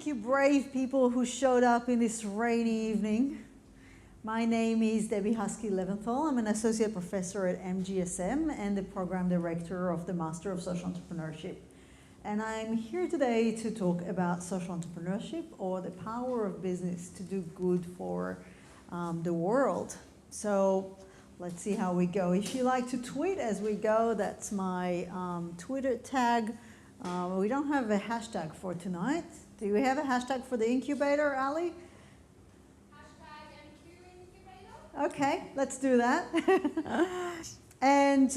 thank you, brave people who showed up in this rainy evening. My name is Debbie Haski Leventhal. I'm an associate professor at MGSM and the program director of the Master of Social Entrepreneurship. And I'm here today to talk about social entrepreneurship, or the power of business to do good for the world. So let's see how we go. If you like to tweet as we go, that's my Twitter tag. We don't have a hashtag for tonight. Do we have a hashtag for the Incubator, Ali? Hashtag MQ Incubator. Okay, let's do that. And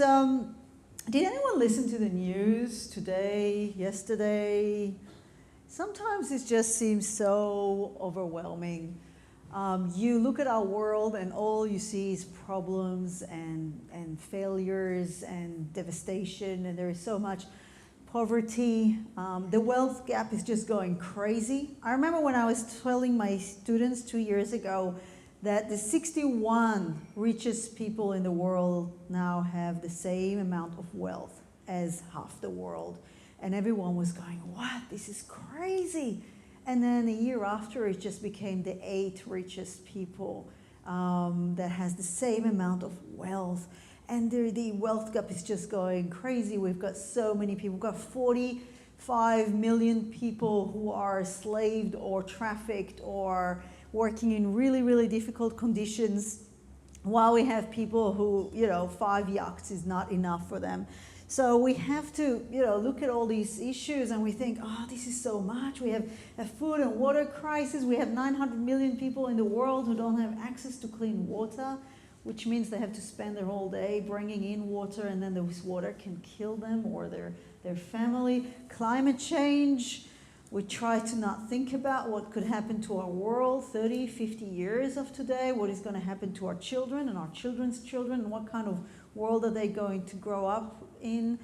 did anyone listen to the news today, yesterday? Sometimes it just seems so overwhelming. You look at our world and all you see is problems and failures and devastation, and there is so much poverty. The wealth gap is just going crazy. I remember when I was telling my students 2 years ago that the 61 richest people in the world now have the same amount of wealth as half the world. And everyone was going, what? This is crazy. And then a year after, it just became the 8 richest people that has the same amount of wealth. And the wealth gap is just going crazy. We've got so many people. We've got 45 million people who are enslaved or trafficked or working in really, really difficult conditions, while we have people who, 5 yachts is not enough for them. So we have to, look at all these issues and we think, oh, this is so much. We have a food and water crisis. We have 900 million people in the world who don't have access to clean water, which means they have to spend their whole day bringing in water, and then this water can kill them or their family. Climate change. We try to not think about what could happen to our world 30, 50 years of today, what is going to happen to our children and our children's children, and what kind of world are they going to grow up in?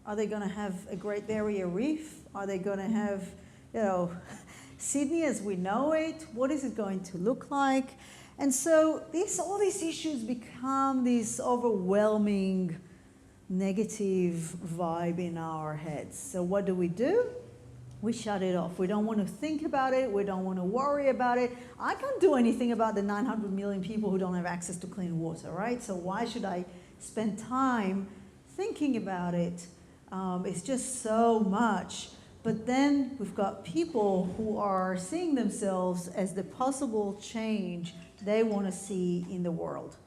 Are they going to have a Great Barrier Reef? Are they going to have, Sydney as we know it? What is it going to look like? And so all these issues become this overwhelming negative vibe in our heads. So what do? We shut it off. We don't want to think about it. We don't want to worry about it. I can't do anything about the 900 million people who don't have access to clean water, right? So why should I spend time thinking about it? It's just so much. But then we've got people who are seeing themselves as the possible change they want to see in the world.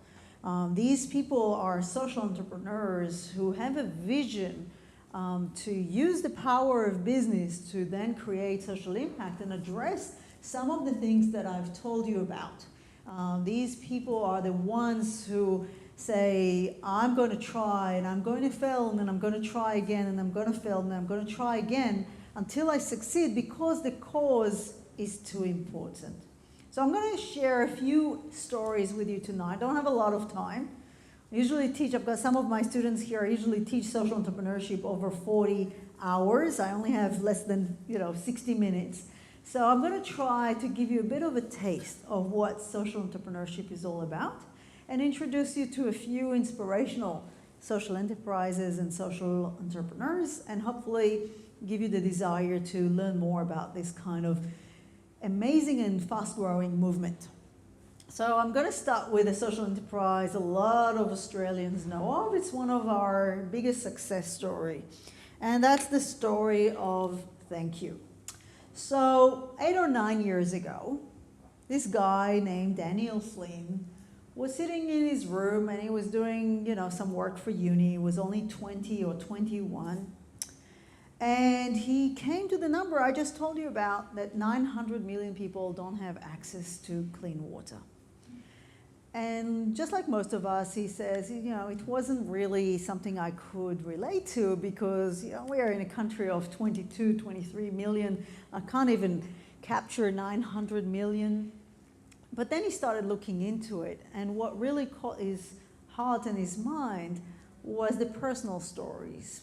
These people are social entrepreneurs who have a vision to use the power of business to then create social impact and address some of the things that I've told you about. These people are the ones who say, I'm going to try and I'm going to fail and then I'm going to try again and I'm going to fail and then I'm going to try again until I succeed, because the cause is too important. So I'm going to share a few stories with you tonight. I don't have a lot of time. I usually teach, I've got some of my students here, I usually teach social entrepreneurship over 40 hours. I only have less than 60 minutes. So I'm going to try to give you a bit of a taste of what social entrepreneurship is all about and introduce you to a few inspirational social enterprises and social entrepreneurs, and hopefully give you the desire to learn more about this kind of amazing and fast-growing movement. So I'm going to start with a social enterprise a lot of Australians know of. It's one of our biggest success stories. And that's the story of Thank You. So 8 or 9 years ago, this guy named Daniel Flynn was sitting in his room and he was doing, some work for uni. He was only 20 or 21. And he came to the number I just told you about, that 900 million people don't have access to clean water. And just like most of us, he says, it wasn't really something I could relate to because, we are in a country of 22, 23 million. I can't even capture 900 million. But then he started looking into it. And what really caught his heart and his mind was the personal stories.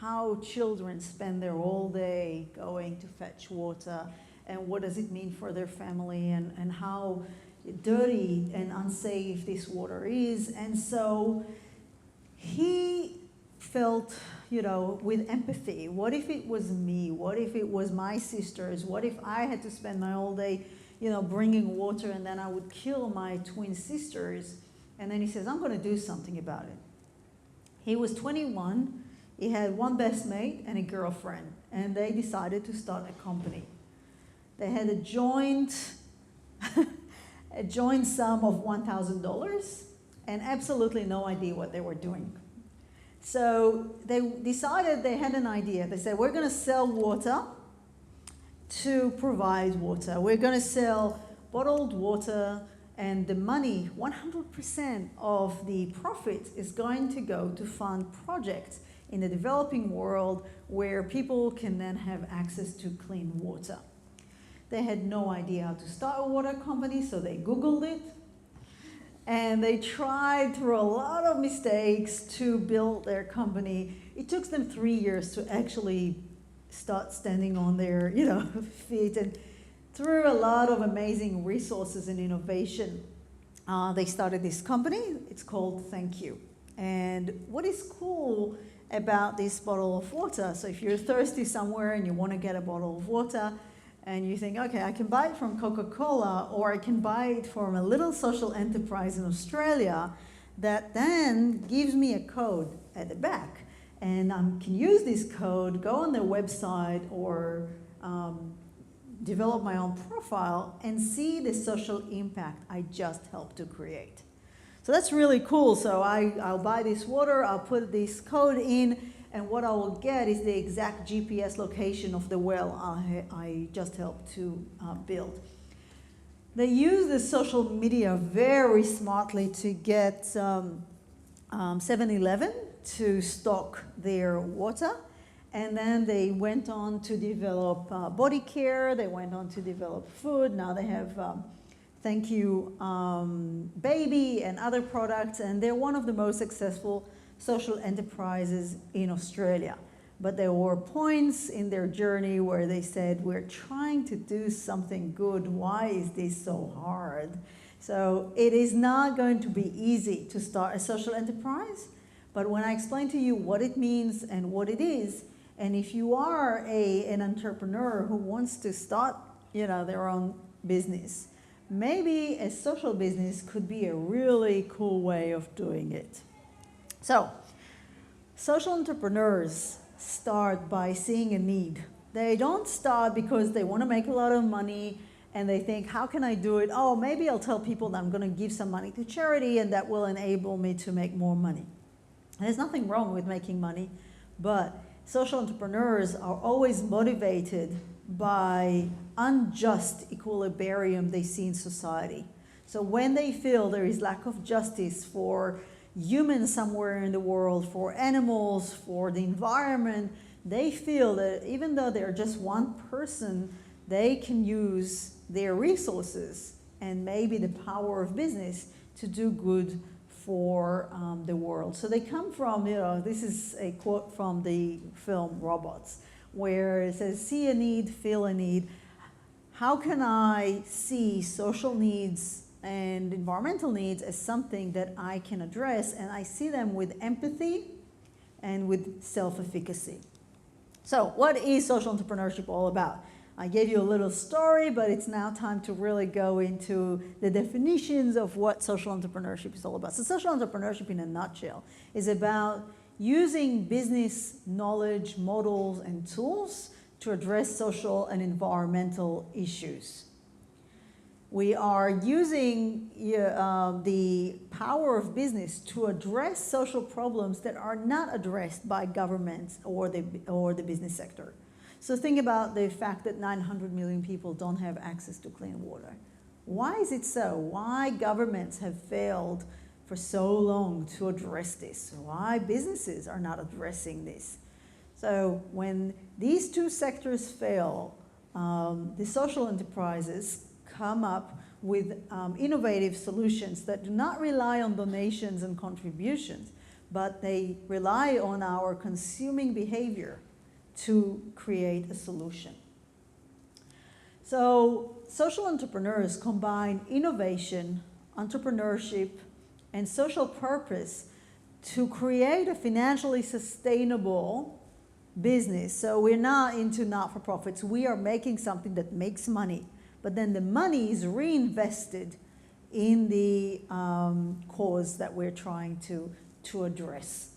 How children spend their whole day going to fetch water, and what does it mean for their family, and how dirty and unsafe this water is. And so he felt, with empathy. What if it was me? What if it was my sisters? What if I had to spend my whole day, bringing water, and then I would kill my twin sisters? And then he says, I'm going to do something about it. He was 21. He had one best mate and a girlfriend, and they decided to start a company. They had a joint sum of $1,000 and absolutely no idea what they were doing. So they decided, they had an idea. They said, we're going to sell water to provide water. We're going to sell bottled water, and the money, 100% of the profit is going to go to fund projects in the developing world where people can then have access to clean water. They had no idea how to start a water company, so they Googled it. And they tried through a lot of mistakes to build their company. It took them 3 years to actually start standing on their, feet. And through a lot of amazing resources and innovation, they started this company. It's called Thank You. And what is cool about this bottle of water, so if you're thirsty somewhere and you want to get a bottle of water, and you think, okay, I can buy it from Coca-Cola, or I can buy it from a little social enterprise in Australia that then gives me a code at the back. And I can use this code, go on their website, or develop my own profile and see the social impact I just helped to create. So that's really cool. So I'll buy this water, I'll put this code in, and what I will get is the exact GPS location of the well I just helped to build. They use the social media very smartly to get 7-Eleven to stock their water. And then they went on to develop body care, they went on to develop food. Now they have Thank You Baby and other products, and they're one of the most successful social enterprises in Australia. But there were points in their journey where they said, we're trying to do something good. Why is this so hard? So it is not going to be easy to start a social enterprise. But when I explain to you what it means and what it is, and if you are an entrepreneur who wants to start, their own business, maybe a social business could be a really cool way of doing it. So, social entrepreneurs start by seeing a need. They don't start because they want to make a lot of money and they think, how can I do it? Oh, maybe I'll tell people that I'm going to give some money to charity and that will enable me to make more money. There's nothing wrong with making money, but social entrepreneurs are always motivated by unjust equilibrium they see in society. So when they feel there is lack of justice for humans somewhere in the world, for animals, for the environment, they feel that even though they're just one person, they can use their resources and maybe the power of business to do good for the world. So they come from, this is a quote from the film Robots, where it says, see a need, feel a need. How can I see social needs and environmental needs as something that I can address, and I see them with empathy and with self-efficacy. So what is social entrepreneurship all about? I gave you a little story, but it's now time to really go into the definitions of what social entrepreneurship is all about. So social entrepreneurship in a nutshell is about using business knowledge, models, and tools to address social and environmental issues. We are using the power of business to address social problems that are not addressed by governments or the business sector. So think about the fact that 900 million people don't have access to clean water. Why is it so? Why governments have failed for so long to address this? Why businesses are not addressing this? So when these two sectors fail, the social enterprises come up with innovative solutions that do not rely on donations and contributions, but they rely on our consuming behavior to create a solution. So social entrepreneurs combine innovation, entrepreneurship, and social purpose to create a financially sustainable business. So we're not into not-for-profits. We are making something that makes money, but then the money is reinvested in the cause that we're trying to address.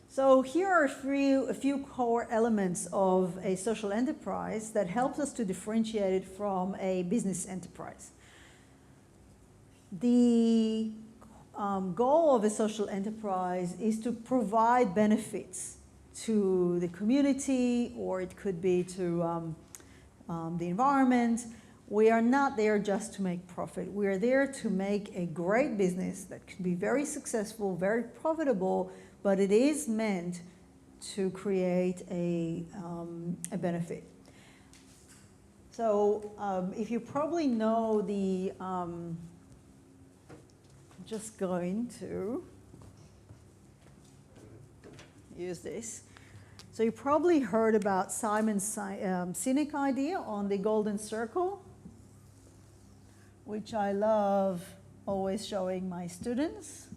So here are a few core elements of a social enterprise that helps us to differentiate it from a business enterprise. The goal of a social enterprise is to provide benefits to the community, or it could be to the environment. We are not there just to make profit. We are there to make a great business that can be very successful, very profitable, but it is meant to create a benefit. So if you probably know the, I'm just going to use this. So you probably heard about Simon Sinek idea on the golden circle, which I love always showing my students.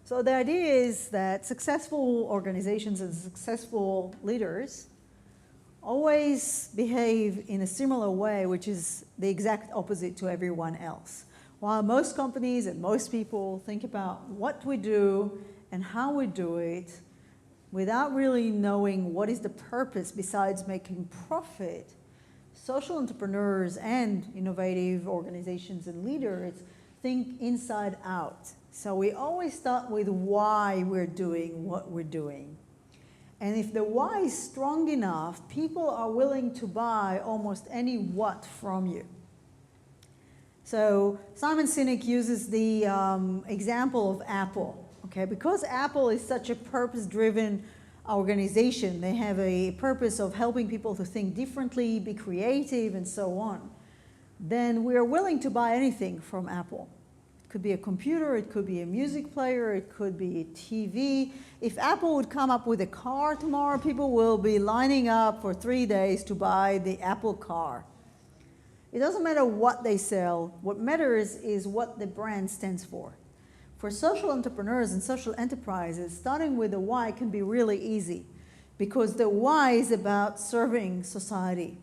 So the idea is that successful organizations and successful leaders always behave in a similar way, which is the exact opposite to everyone else. While most companies and most people think about what we do and how we do it without really knowing what is the purpose besides making profit, social entrepreneurs and innovative organizations and leaders think inside out. So we always start with why we're doing what we're doing. And if the why is strong enough, people are willing to buy almost any what from you. So Simon Sinek uses the example of Apple. Okay, because Apple is such a purpose-driven organization, they have a purpose of helping people to think differently, be creative, and so on, then we're willing to buy anything from Apple. It could be a computer, it could be a music player, it could be a TV. If Apple would come up with a car tomorrow, people will be lining up for 3 days to buy the Apple car. It doesn't matter what they sell. What matters is what the brand stands for. For social entrepreneurs and social enterprises, starting with the why can be really easy, because the why is about serving society.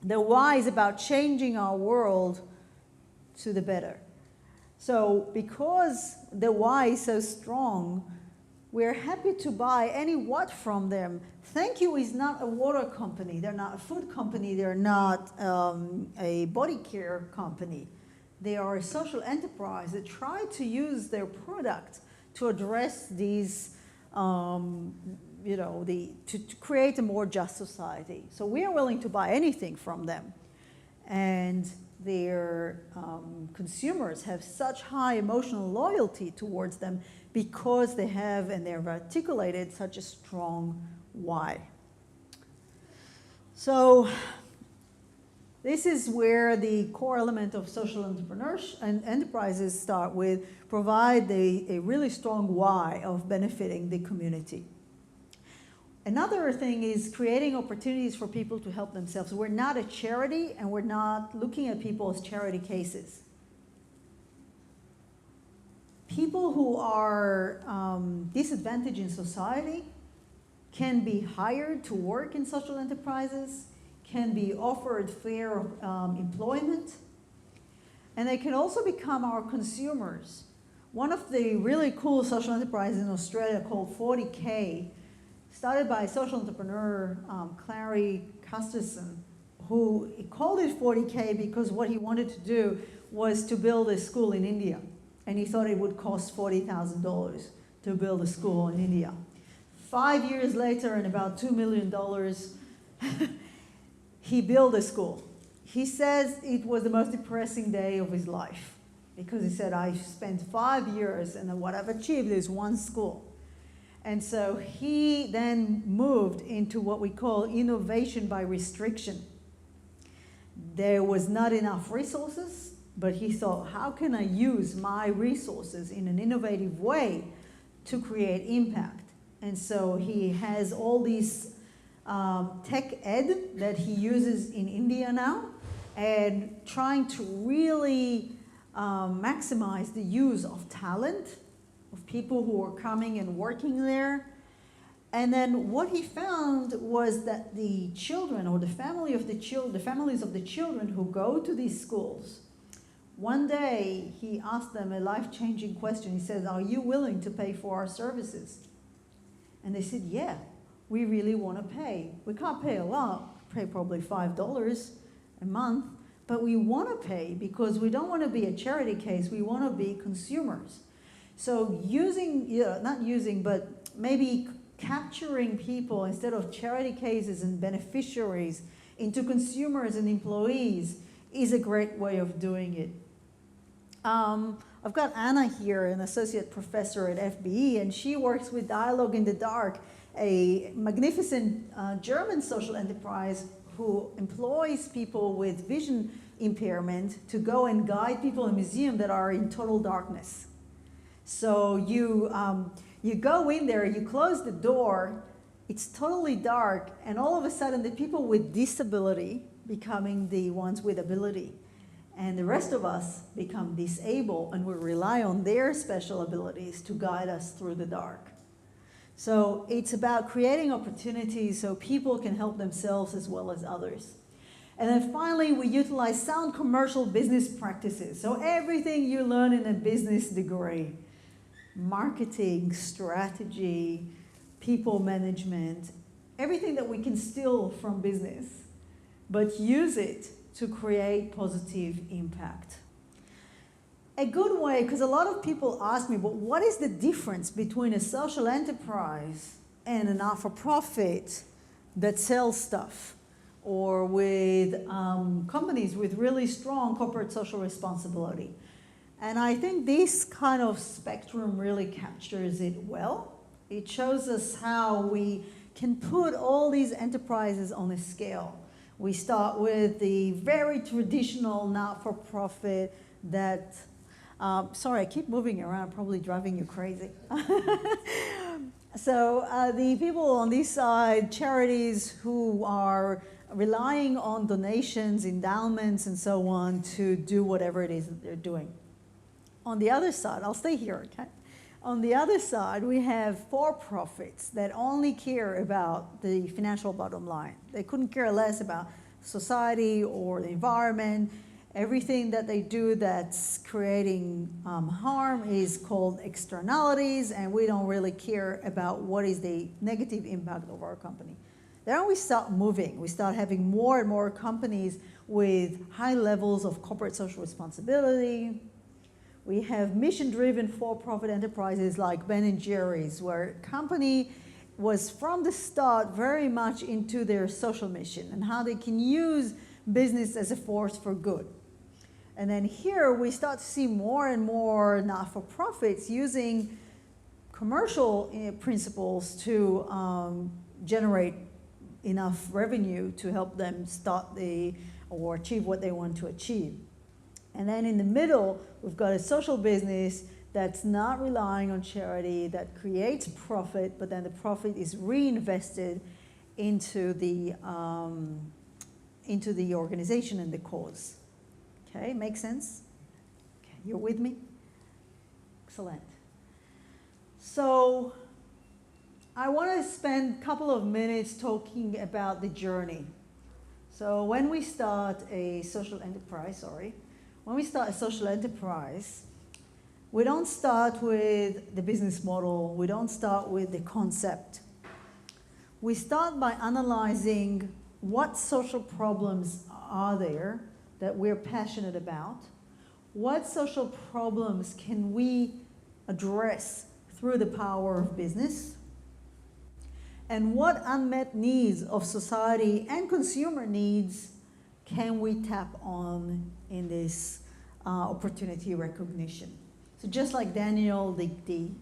The why is about changing our world to the better. So because the why is so strong, we're happy to buy any what from them. Thank You is not a water company. They're not a food company. They're not a body care company. They are a social enterprise that try to use their product to address these, to create a more just society. So we are willing to buy anything from them. And their consumers have such high emotional loyalty towards them because they have and they've articulated such a strong why. So this is where the core element of social entrepreneurship and enterprises start with, provide a really strong why of benefiting the community. Another thing is creating opportunities for people to help themselves. We're not a charity, and we're not looking at people as charity cases. People who are disadvantaged in society can be hired to work in social enterprises, can be offered fair employment, and they can also become our consumers. One of the really cool social enterprises in Australia called 40K, started by a social entrepreneur, Clary Custerson, who called it 40K because what he wanted to do was to build a school in India. And he thought it would cost $40,000 to build a school in India. 5 years later, and about $2 million, he built a school. He says it was the most depressing day of his life, because he said, I spent 5 years and what I've achieved is one school. And so he then moved into what we call innovation by restriction. There was not enough resources, but he thought, how can I use my resources in an innovative way to create impact? And so he has all these tech ed that he uses in India now, and trying to really maximize the use of talent, of people who are coming and working there. And then what he found was that the children, or the families of the children who go to these schools, one day he asked them a life-changing question. He said, "Are you willing to pay for our services?" And they said, "Yeah, we really want to pay. We can't pay a lot, pay probably $5 a month, but we want to pay because we don't want to be a charity case. We want to be consumers." So maybe capturing people instead of charity cases and beneficiaries into consumers and employees is a great way of doing it. I've got Anna here, an associate professor at FBE, and she works with Dialogue in the Dark, a magnificent German social enterprise who employs people with vision impairment to go and guide people in museums that are in total darkness. So you go in there, you close the door, it's totally dark, and all of a sudden the people with disability becoming the ones with ability. And the rest of us become disabled, and we rely on their special abilities to guide us through the dark. So it's about creating opportunities so people can help themselves as well as others. And then finally, we utilize sound commercial business practices. So everything you learn in a business degree, marketing, strategy, people management, everything that we can steal from business, but use it to create positive impact. A good way, because a lot of people ask me, but what is the difference between a social enterprise and a not-for-profit that sells stuff, or with companies with really strong corporate social responsibility? And I think this kind of spectrum really captures it well. It shows us how we can put all these enterprises on a scale. We start with the very traditional not-for-profit that, sorry, I keep moving around, probably driving you crazy. So the people on this side, charities who are relying on donations, endowments, and so on to do whatever it is that they're doing. On the other side, I'll stay here, okay? On the other side, we have for-profits that only care about the financial bottom line. They couldn't care less about society or the environment. Everything that they do that's creating harm is called externalities, and we don't really care about what is the negative impact of our company. Then we start moving. We start having more and more companies with high levels of corporate social responsibility. We have mission-driven for-profit enterprises like Ben & Jerry's, where a company was from the start very much into their social mission and how they can use business as a force for good. And then here we start to see more and more not-for-profits using commercial principles to generate enough revenue to help them start or achieve what they want to achieve. And then in the middle, we've got a social business that's not relying on charity, that creates profit, but then the profit is reinvested into the organization and the cause. Okay, make sense? Okay, you're with me? Excellent. So I want to spend a couple of minutes talking about the journey. So when we start a social enterprise, we don't start with the business model. We don't start with the concept. We start by analyzing what social problems are there that we're passionate about. What social problems can we address through the power of business? And what unmet needs of society and consumer needs can we tap on in this opportunity recognition? So just like Daniel, the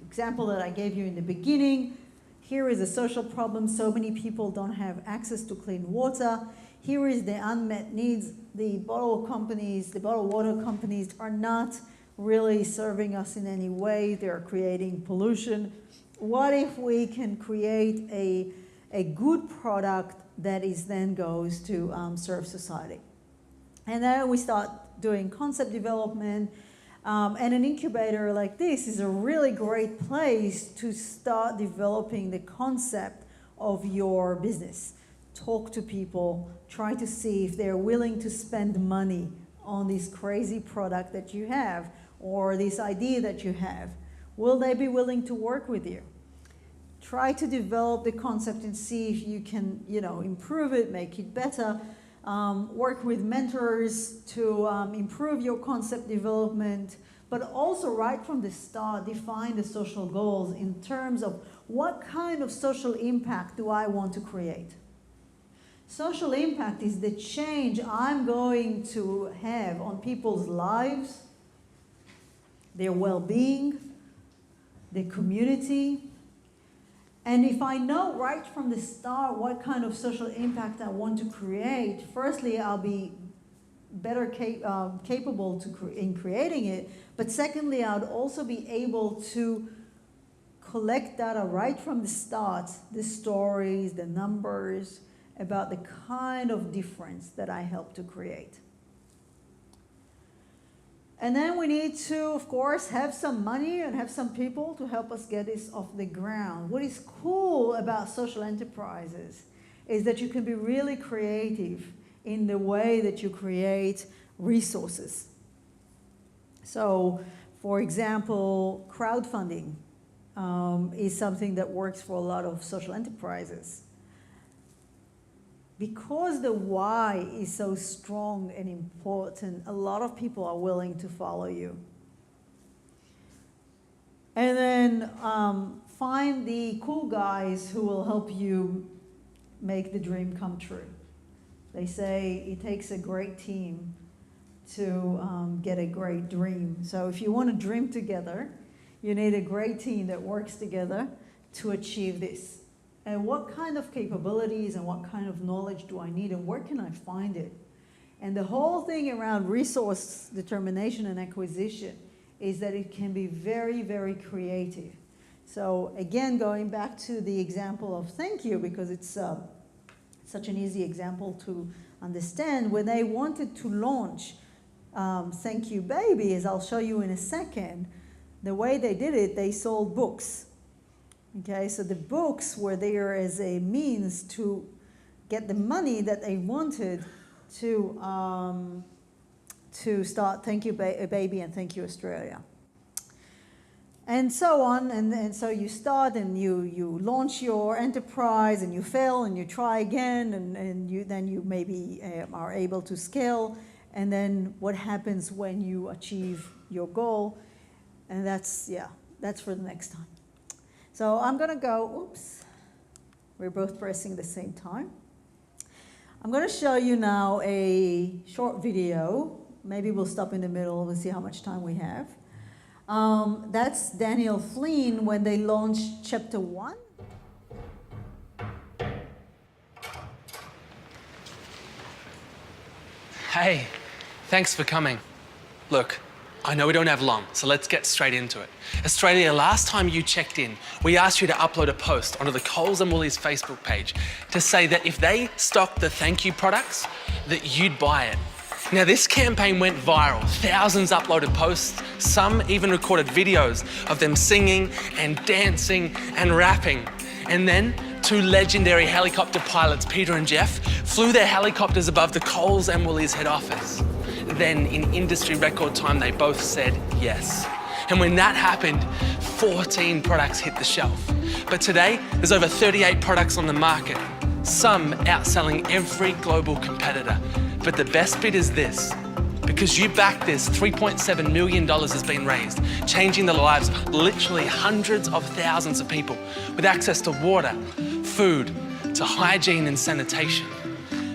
example that I gave you in the beginning, here is a social problem. So many people don't have access to clean water. Here is the unmet needs. The bottled water companies are not really serving us in any way. They're creating pollution. What if we can create a good product that is then goes to serve society? And then we start doing concept development. And an incubator like this is a really great place to start developing the concept of your business. Talk to people, try to see if they're willing to spend money on this crazy product that you have or this idea that you have. Will they be willing to work with you? Try to develop the concept and see if you can, improve it, make it better. Work with mentors to improve your concept development, but also right from the start, define the social goals in terms of what kind of social impact do I want to create. Social impact is the change I'm going to have on people's lives, their well-being, their community. And if I know right from the start what kind of social impact I want to create, firstly, I'll be better capable in creating it. But secondly, I'd also be able to collect data right from the start, the stories, the numbers, about the kind of difference that I help to create. And then we need to, of course, have some money and have some people to help us get this off the ground. What is cool about social enterprises is that you can be really creative in the way that you create resources. So, for example, crowdfunding is something that works for a lot of social enterprises. Because the why is so strong and important, a lot of people are willing to follow you. And then find the cool guys who will help you make the dream come true. They say it takes a great team to get a great dream. So if you want to dream together, you need a great team that works together to achieve this. And what kind of capabilities and what kind of knowledge do I need and where can I find it? And the whole thing around resource determination and acquisition is that it can be very, very creative. So again, going back to the example of thank you, because it's such an easy example to understand. When they wanted to launch Thank You Baby, as I'll show you in a second, the way they did it, they sold books. Okay, so the books were there as a means to get the money that they wanted to start Thank You Baby and Thank You Australia. And so on, and so you start and you launch your enterprise and you fail and you try again and then you maybe are able to scale. And then what happens when you achieve your goal? And that's for the next time. So I'm going to go, oops, we're both pressing at the same time. I'm going to show you now a short video. Maybe we'll stop in the middle and see how much time we have. That's Daniel Flynn when they launched Chapter 1. Hey, thanks for coming. Look, I know we don't have long, so let's get straight into it. Australia, last time you checked in, we asked you to upload a post onto the Coles and Woolies Facebook page to say that if they stocked the thank you products, that you'd buy it. Now this campaign went viral. Thousands uploaded posts, some even recorded videos of them singing and dancing and rapping. And then 2 legendary helicopter pilots, Peter and Jeff, flew their helicopters above the Coles and Woolies head office. Then in industry record time, they both said yes. And when that happened, 14 products hit the shelf. But today, there's over 38 products on the market, some outselling every global competitor. But the best bit is this, because you back this, $3.7 million has been raised, changing the lives of literally hundreds of thousands of people with access to water, food, to hygiene and sanitation.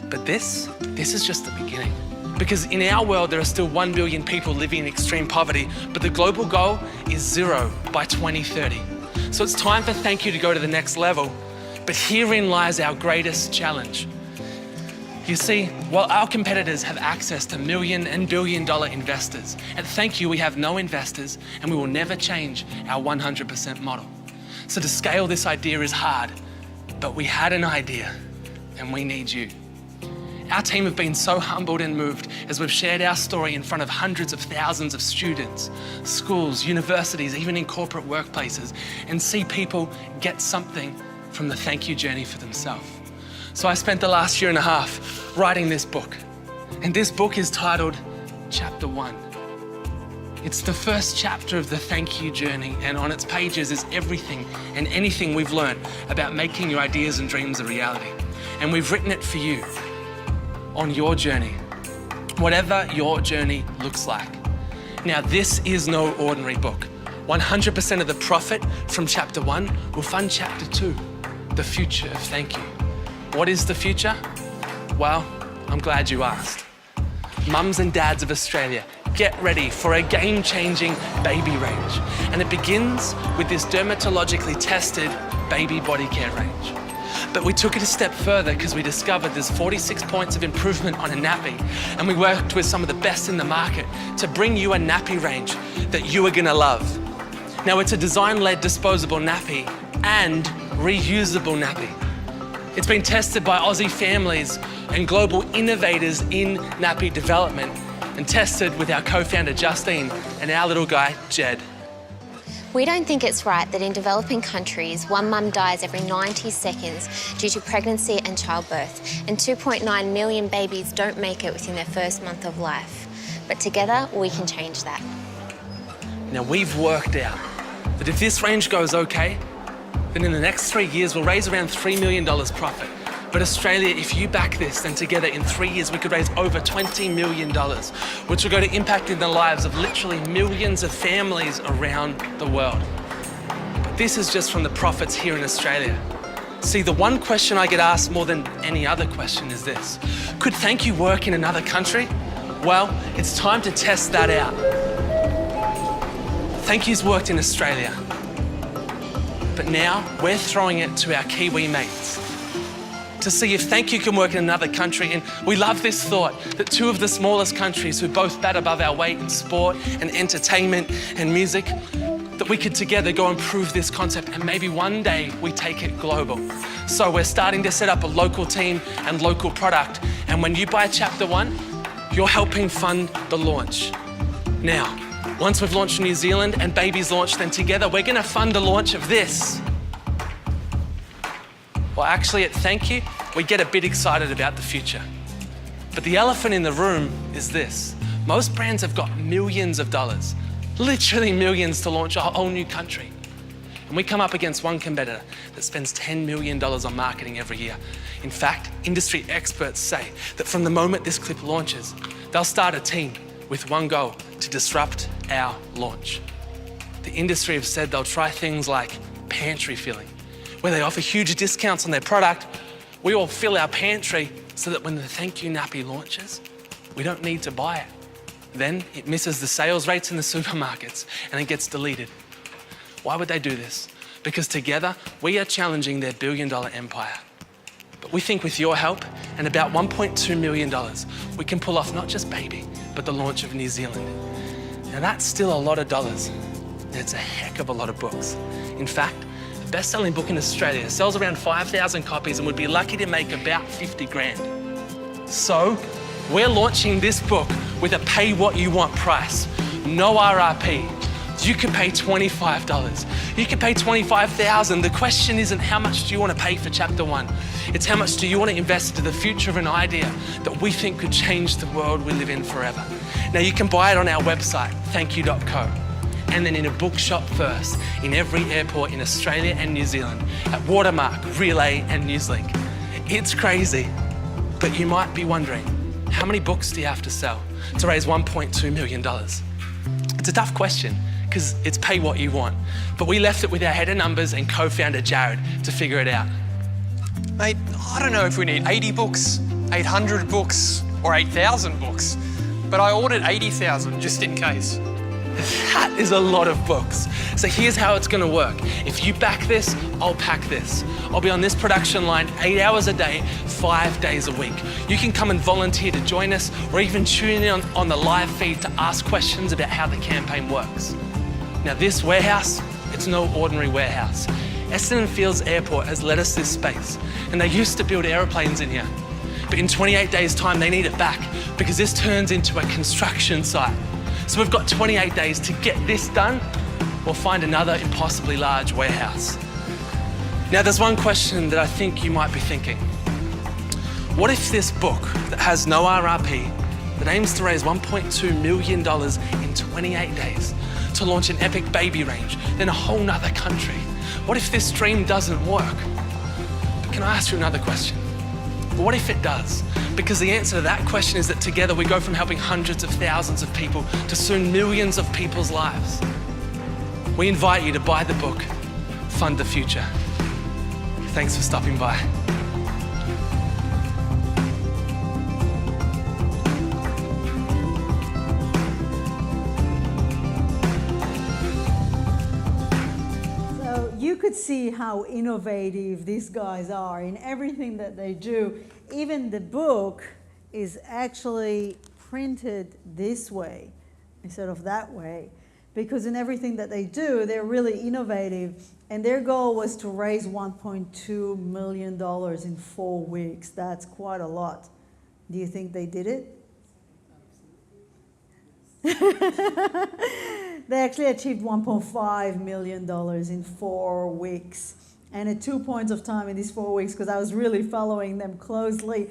But this is just the beginning. Because in our world, there are still 1 billion people living in extreme poverty, but the global goal is 0 by 2030. So it's time for Thank You to go to the next level. But herein lies our greatest challenge. You see, while our competitors have access to million and billion dollar investors, at Thank You we have no investors and we will never change our 100% model. So to scale this idea is hard, but we had an idea and we need you. Our team have been so humbled and moved as we've shared our story in front of hundreds of thousands of students, schools, universities, even in corporate workplaces, and see people get something from the thank you journey for themselves. So I spent the last year and a half writing this book. And this book is titled Chapter 1. It's the first chapter of the thank you journey, and on its pages is everything and anything we've learned about making your ideas and dreams a reality. And we've written it for you on your journey, whatever your journey looks like. Now, this is no ordinary book. 100% of the profit from chapter 1 will fund chapter 2, the future of thank you. What is the future? Well, I'm glad you asked. Mums and dads of Australia, get ready for a game-changing baby range. And it begins with this dermatologically tested baby body care range. But we took it a step further because we discovered there's 46 points of improvement on a nappy. And we worked with some of the best in the market to bring you a nappy range that you are gonna love. Now, it's a design-led disposable nappy and reusable nappy. It's been tested by Aussie families and global innovators in nappy development, and tested with our co-founder Justine and our little guy Jed. We don't think it's right that in developing countries, one mum dies every 90 seconds due to pregnancy and childbirth, and 2.9 million babies don't make it within their first month of life. But together, we can change that. Now, we've worked out that if this range goes okay, then in the next 3 years, we'll raise around $3 million profit. But Australia, if you back this, then together in 3 years, we could raise over $20 million, which will go to impacting the lives of literally millions of families around the world. But this is just from the profits here in Australia. See, the one question I get asked more than any other question is this: could thank you work in another country? Well, it's time to test that out. Thank you's worked in Australia, but now we're throwing it to our Kiwi mates to see if thank you can work in another country. And we love this thought that two of the smallest countries who both bat above our weight in sport and entertainment and music, that we could together go and prove this concept, and maybe one day we take it global. So we're starting to set up a local team and local product. And when you buy Chapter 1, you're helping fund the launch. Now, once we've launched in New Zealand and baby's launched, then together we're gonna fund the launch of this. Well, actually at Thank You, we get a bit excited about the future. But the elephant in the room is this: most brands have got millions of dollars, literally millions, to launch a whole new country. And we come up against one competitor that spends $10 million on marketing every year. In fact, industry experts say that from the moment this clip launches, they'll start a team with one goal: to disrupt our launch. The industry have said they'll try things like pantry filling, where they offer huge discounts on their product. We all fill our pantry so that when the Thank You nappy launches, we don't need to buy it. Then it misses the sales rates in the supermarkets and it gets deleted. Why would they do this? Because together we are challenging their billion-dollar empire. But we think with your help and about $1.2 million, we can pull off not just baby, but the launch of New Zealand. Now that's still a lot of dollars, and it's a heck of a lot of books. In fact, the best-selling book in Australia sells around 5,000 copies and would be lucky to make about 50 grand. So we're launching this book with a pay what you want price, no RRP. You can pay $25. You can pay $25,000. The question isn't how much do you want to pay for Chapter 1. It's how much do you want to invest into the future of an idea that we think could change the world we live in forever. Now you can buy it on our website, thankyou.co, and then in a bookshop first in every airport in Australia and New Zealand, at Watermark, Relay and Newslink. It's crazy, but you might be wondering, how many books do you have to sell to raise $1.2 million? It's a tough question, because it's pay what you want. But we left it with our head of numbers and co-founder Jared to figure it out. Mate, I don't know if we need 80 books, 800 books, or 8,000 books, but I ordered 80,000 just in case. That is a lot of books. So here's how it's gonna work. If you back this, I'll pack this. I'll be on this production line 8 hours a day, 5 days a week. You can come and volunteer to join us, or even tune in on the live feed to ask questions about how the campaign works. Now this warehouse, it's no ordinary warehouse. Essendon Fields Airport has let us this space, and they used to build airplanes in here. but in 28 days' time, they need it back because this turns into a construction site. So we've got 28 days to get this done or find another impossibly large warehouse. Now, there's one question that I think you might be thinking. What if this book that has no RRP, that aims to raise $1.2 million in 28 days to launch an epic baby range, then a whole nother country? What if this dream doesn't work? But can I ask you another question? What if it does? Because the answer to that question is that together we go from helping hundreds of thousands of people to soon millions of people's lives. We invite you to buy the book, Fund the Future. Thanks for stopping by. So you could see how innovative these guys are in everything that they do. Even the book is actually printed this way instead of that way, because in everything that they do, they're really innovative. And their goal was to raise $1.2 million in 4 weeks. That's quite a lot. Do you think they did it? They actually achieved $1.5 million in 4 weeks. And at 2 points of time in these 4 weeks, because I was really following them closely,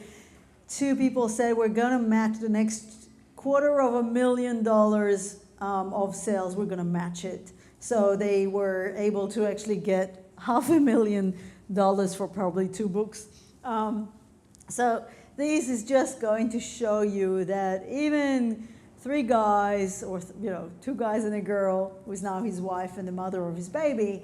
2 people said, we're going to match the next $250,000 of sales. We're going to match it. So they were able to actually get $500,000 for probably 2 books. So this is just going to show you that even 3 guys, or 2 guys and a girl, who's now his wife and the mother of his baby,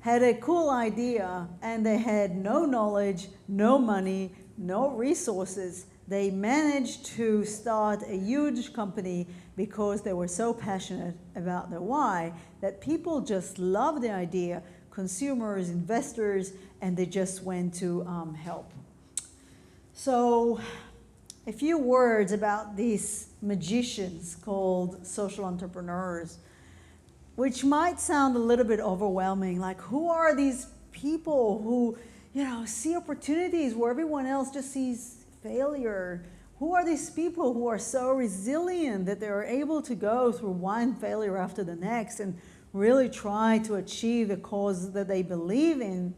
had a cool idea, and they had no knowledge, no money, no resources. They managed to start a huge company because they were so passionate about their why that people just loved the idea, consumers, investors, and they just went to help. So a few words about these magicians called social entrepreneurs, which might sound a little bit overwhelming. Like, who are these people who, see opportunities where everyone else just sees failure? Who are these people who are so resilient that they are able to go through one failure after the next and really try to achieve a cause that they believe in?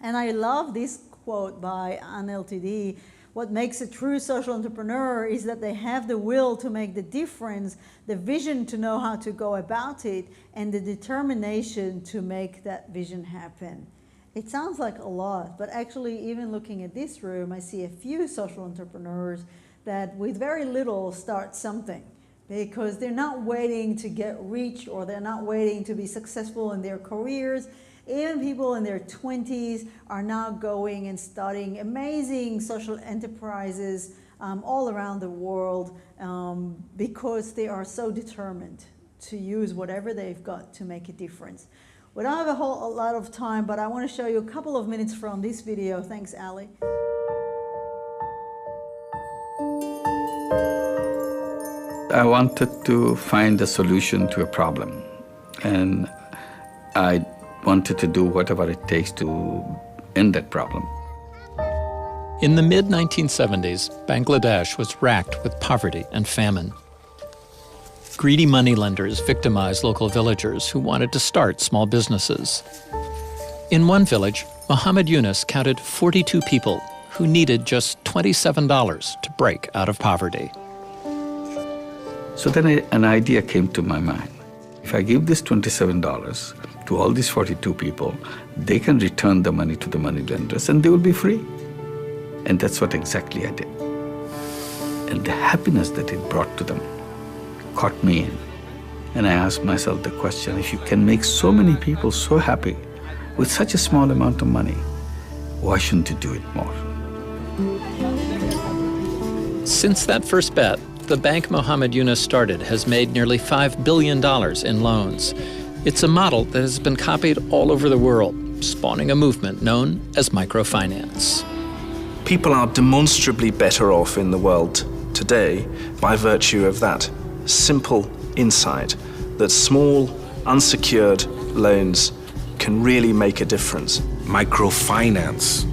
And I love this quote by NLTD. What makes a true social entrepreneur is that they have the will to make the difference, the vision to know how to go about it, and the determination to make that vision happen. It sounds like a lot, but actually, even looking at this room, I see a few social entrepreneurs that with very little start something, because they're not waiting to get rich, or they're not waiting to be successful in their careers. Even people in their 20s are now going and starting amazing social enterprises all around the world because they are so determined to use whatever they've got to make a difference. We don't have a lot of time, but I want to show you a couple of minutes from this video. Thanks, Ali. I wanted to find a solution to a problem, and I wanted to do whatever it takes to end that problem. In the mid-1970s, Bangladesh was racked with poverty and famine. Greedy moneylenders victimized local villagers who wanted to start small businesses. In one village, Muhammad Yunus counted 42 people who needed just $27 to break out of poverty. So then an idea came to my mind. If I give this $27 to all these 42 people, they can return the money to the moneylenders and they will be free. And that's what exactly I did. And the happiness that it brought to them caught me in. And I asked myself the question, if you can make so many people so happy with such a small amount of money, why shouldn't you do it more? Since that first bet, the bank Muhammad Yunus started has made nearly $5 billion in loans. It's a model that has been copied all over the world, spawning a movement known as microfinance. People are demonstrably better off in the world today by virtue of that simple insight that small, unsecured loans can really make a difference. Microfinance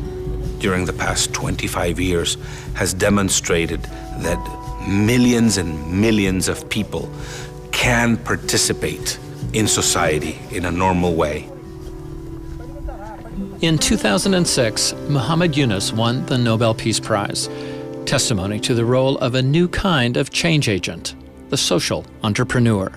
during the past 25 years has demonstrated that millions and millions of people can participate in society in a normal way. In 2006, Muhammad Yunus won the Nobel Peace Prize, testimony to the role of a new kind of change agent, the social entrepreneur.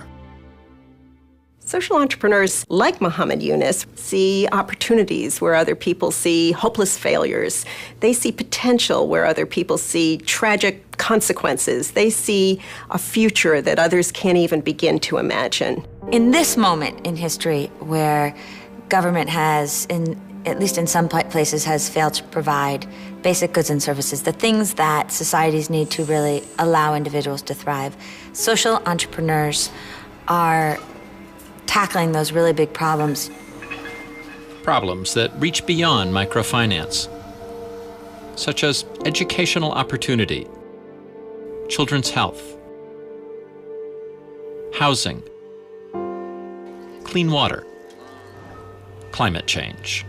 Social entrepreneurs like Muhammad Yunus see opportunities where other people see hopeless failures. They see potential where other people see tragic consequences. They see a future that others can't even begin to imagine. In this moment in history where government has, at least in some places, has failed to provide basic goods and services, the things that societies need to really allow individuals to thrive, social entrepreneurs are tackling those really big problems. Problems that reach beyond microfinance, such as educational opportunity, children's health, housing, clean water, climate change.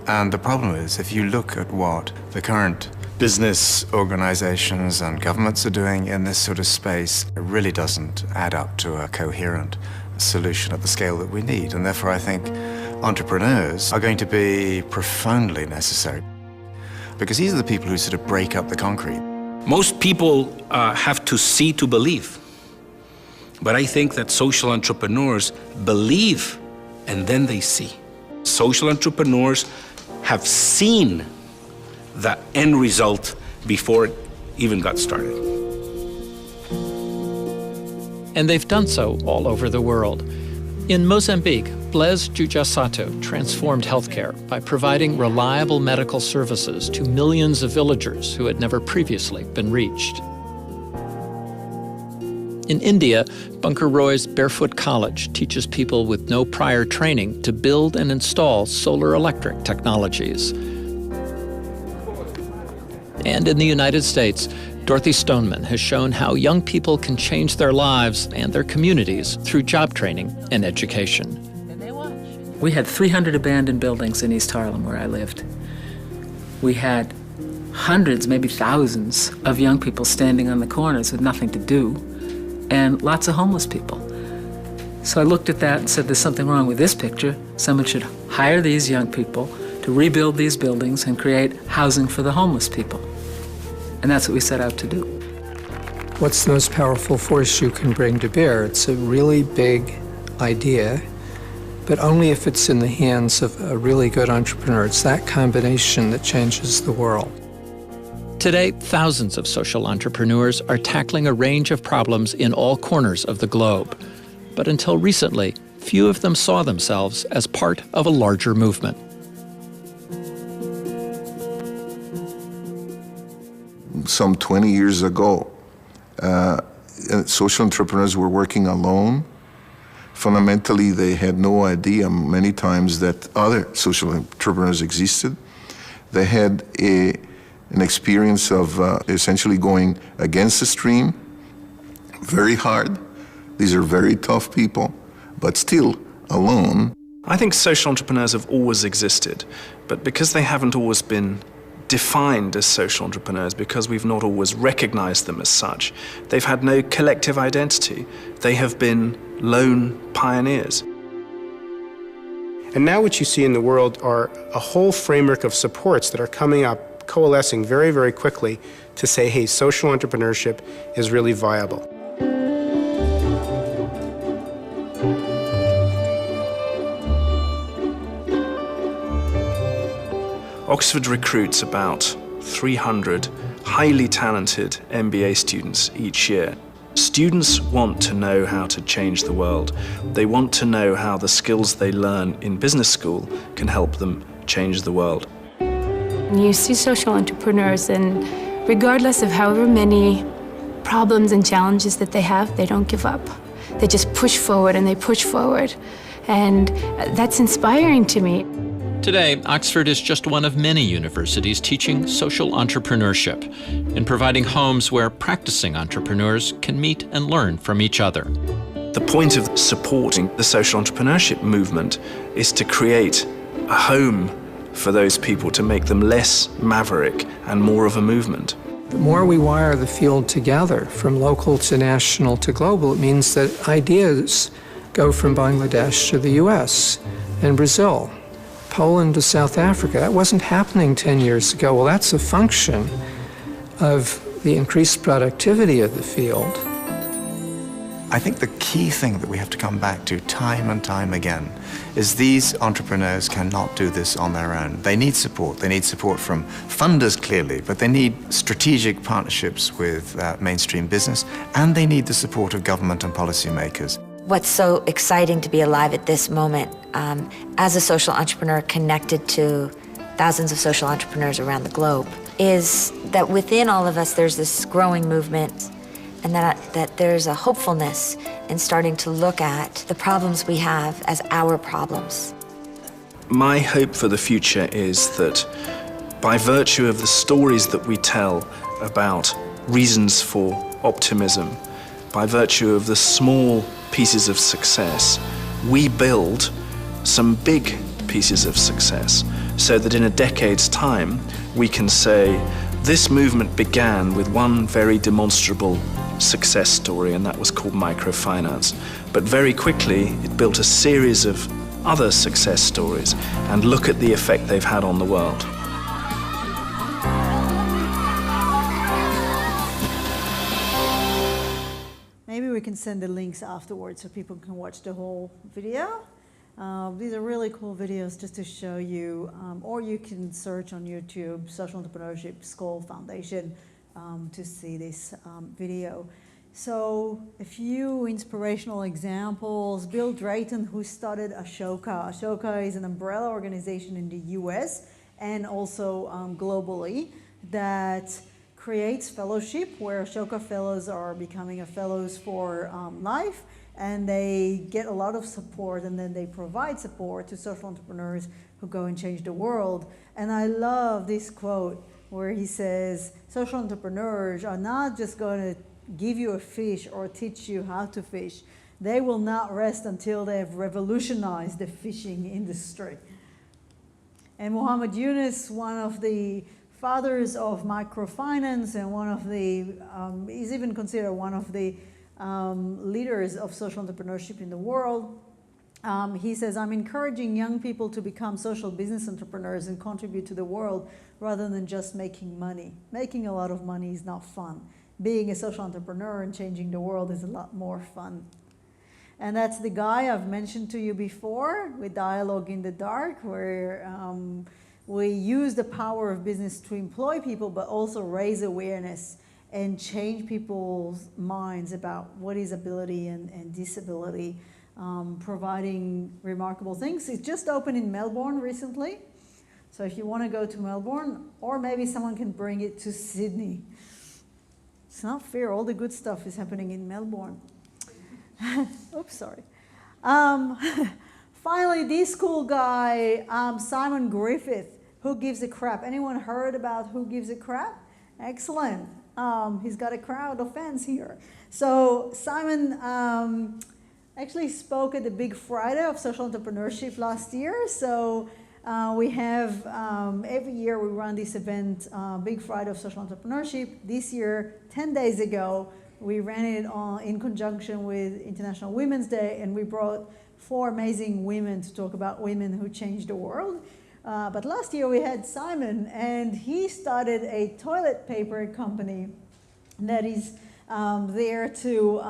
And the problem is, if you look at what the current business organizations and governments are doing in this sort of space, it really doesn't add up to a coherent solution at the scale that we need. And therefore, I think entrepreneurs are going to be profoundly necessary, because these are the people who sort of break up the concrete. Most people have to see to believe. But I think that social entrepreneurs believe and then they see. Social entrepreneurs have seen the end result before it even got started. And they've done so all over the world. In Mozambique, Blaise Jujasato transformed healthcare by providing reliable medical services to millions of villagers who had never previously been reached. In India, Bunker Roy's Barefoot College teaches people with no prior training to build and install solar electric technologies. And in the United States, Dorothy Stoneman has shown how young people can change their lives and their communities through job training and education. We had 300 abandoned buildings in East Harlem where I lived. We had hundreds, maybe thousands, of young people standing on the corners with nothing to do, and lots of homeless people. So I looked at that and said, there's something wrong with this picture. Someone should hire these young people to rebuild these buildings and create housing for the homeless people. And that's what we set out to do. What's the most powerful force you can bring to bear? It's a really big idea, but only if it's in the hands of a really good entrepreneur. It's that combination that changes the world. Today, thousands of social entrepreneurs are tackling a range of problems in all corners of the globe. But until recently, few of them saw themselves as part of a larger movement. Some 20 years ago, social entrepreneurs were working alone. Fundamentally, they had no idea many times that other social entrepreneurs existed. They had an experience of essentially going against the stream, very hard. These are very tough people, but still alone. I think social entrepreneurs have always existed, but because they haven't always been defined as social entrepreneurs, because we've not always recognized them as such, they've had no collective identity. They have been lone pioneers. And now what you see in the world are a whole framework of supports that are coming up, coalescing very, very quickly to say, hey, social entrepreneurship is really viable. Oxford recruits about 300 highly talented MBA students each year. Students want to know how to change the world. They want to know how the skills they learn in business school can help them change the world. You see social entrepreneurs, and regardless of however many problems and challenges that they have, they don't give up. They just push forward and they push forward. And that's inspiring to me. Today, Oxford is just one of many universities teaching social entrepreneurship and providing homes where practicing entrepreneurs can meet and learn from each other. The point of supporting the social entrepreneurship movement is to create a home for those people to make them less maverick and more of a movement. The more we wire the field together, from local to national to global, it means that ideas go from Bangladesh to the US and Brazil, Poland to South Africa. That wasn't happening 10 years ago. Well, that's a function of the increased productivity of the field. I think the key thing that we have to come back to time and time again is these entrepreneurs cannot do this on their own. They need support. They need support from funders, clearly, but they need strategic partnerships with mainstream business, and they need the support of government and policymakers. What's so exciting to be alive at this moment, as a social entrepreneur connected to thousands of social entrepreneurs around the globe, is that within all of us there's this growing movement, and that there's a hopefulness in starting to look at the problems we have as our problems. My hope for the future is that by virtue of the stories that we tell about reasons for optimism, by virtue of the small pieces of success, we build some big pieces of success, so that in a decade's time we can say this movement began with one very demonstrable success story, and that was called microfinance. But very quickly it built a series of other success stories, and look at the effect they've had on the world. Maybe we can send the links afterwards so people can watch the whole video. These are really cool videos just to show you, or you can search on YouTube, Social Entrepreneurship School Foundation, to see this video. So a few inspirational examples. Bill Drayton, who started Ashoka. Ashoka is an umbrella organization in the US and also globally that creates fellowship, where Ashoka fellows are becoming a fellows for life, and they get a lot of support, and then they provide support to social entrepreneurs who go and change the world. And I love this quote where he says, social entrepreneurs are not just going to give you a fish or teach you how to fish. They will not rest until they have revolutionized the fishing industry. And Muhammad Yunus, one of the fathers of microfinance and one of the, he's even considered one of the leaders of social entrepreneurship in the world. He says, I'm encouraging young people to become social business entrepreneurs and contribute to the world rather than just making money. Making a lot of money is not fun. Being a social entrepreneur and changing the world is a lot more fun. And that's the guy I've mentioned to you before with Dialogue in the Dark, where we use the power of business to employ people, but also raise awareness and change people's minds about what is ability and disability, providing remarkable things. It just opened in Melbourne recently. So if you want to go to Melbourne, or maybe someone can bring it to Sydney. It's not fair, all the good stuff is happening in Melbourne. Oops, sorry. Finally, this cool guy, Simon Griffith, Who Gives a Crap. Anyone heard about Who Gives a Crap? Excellent. He's got a crowd of fans here. So Simon actually spoke at the Big Friday of Social Entrepreneurship last year. So we have, every year we run this event, Big Friday of Social Entrepreneurship. This year, 10 days ago, we ran it in conjunction with International Women's Day, and we brought 4 amazing women to talk about women who changed the world. But last year we had Simon, and he started a toilet paper company that is there to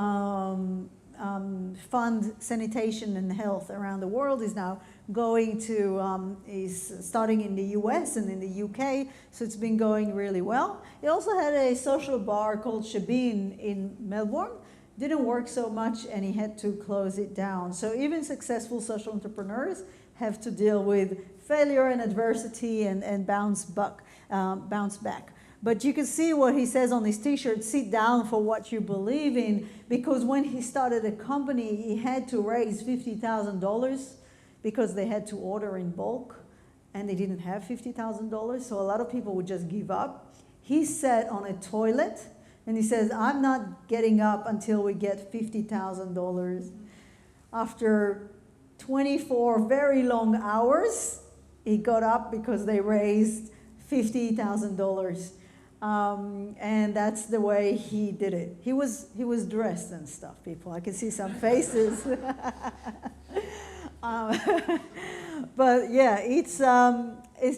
fund sanitation and health around the world. Is now going to, is starting in the US and in the UK, so it's been going really well. It also had a social bar called Shabin in Melbourne. Didn't work so much, and he had to close it down. So even successful social entrepreneurs have to deal with failure and adversity and bounce back. But you can see what he says on his t-shirt, sit down for what you believe in, because when he started a company, he had to raise $50,000 because they had to order in bulk, and they didn't have $50,000, so a lot of people would just give up. He sat on a toilet, and he says, I'm not getting up until we get $50,000. After 24 very long hours, It got up because they raised $50,000. And that's the way he did it. He was dressed and stuff, people. I can see some faces. But yeah, it's